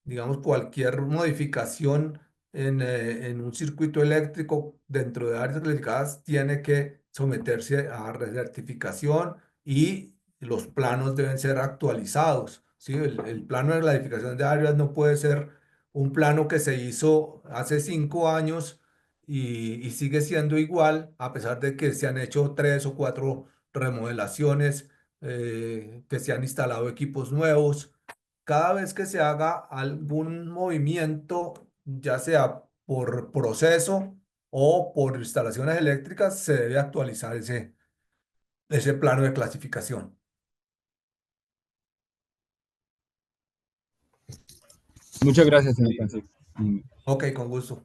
[SPEAKER 1] Digamos, cualquier modificación en un circuito eléctrico dentro de áreas clasificadas tiene que someterse a recertificación y los planos deben ser actualizados. ¿Sí? El plano de clasificación de áreas no puede ser un plano que se hizo hace 5 años y sigue siendo igual, a pesar de que se han hecho 3 o 4 remodelaciones, que se han instalado equipos nuevos. Cada vez que se haga algún movimiento, ya sea por proceso o por instalaciones eléctricas, se debe actualizar ese plano de clasificación.
[SPEAKER 2] Muchas gracias, señor Francisco.
[SPEAKER 1] Ok, con gusto.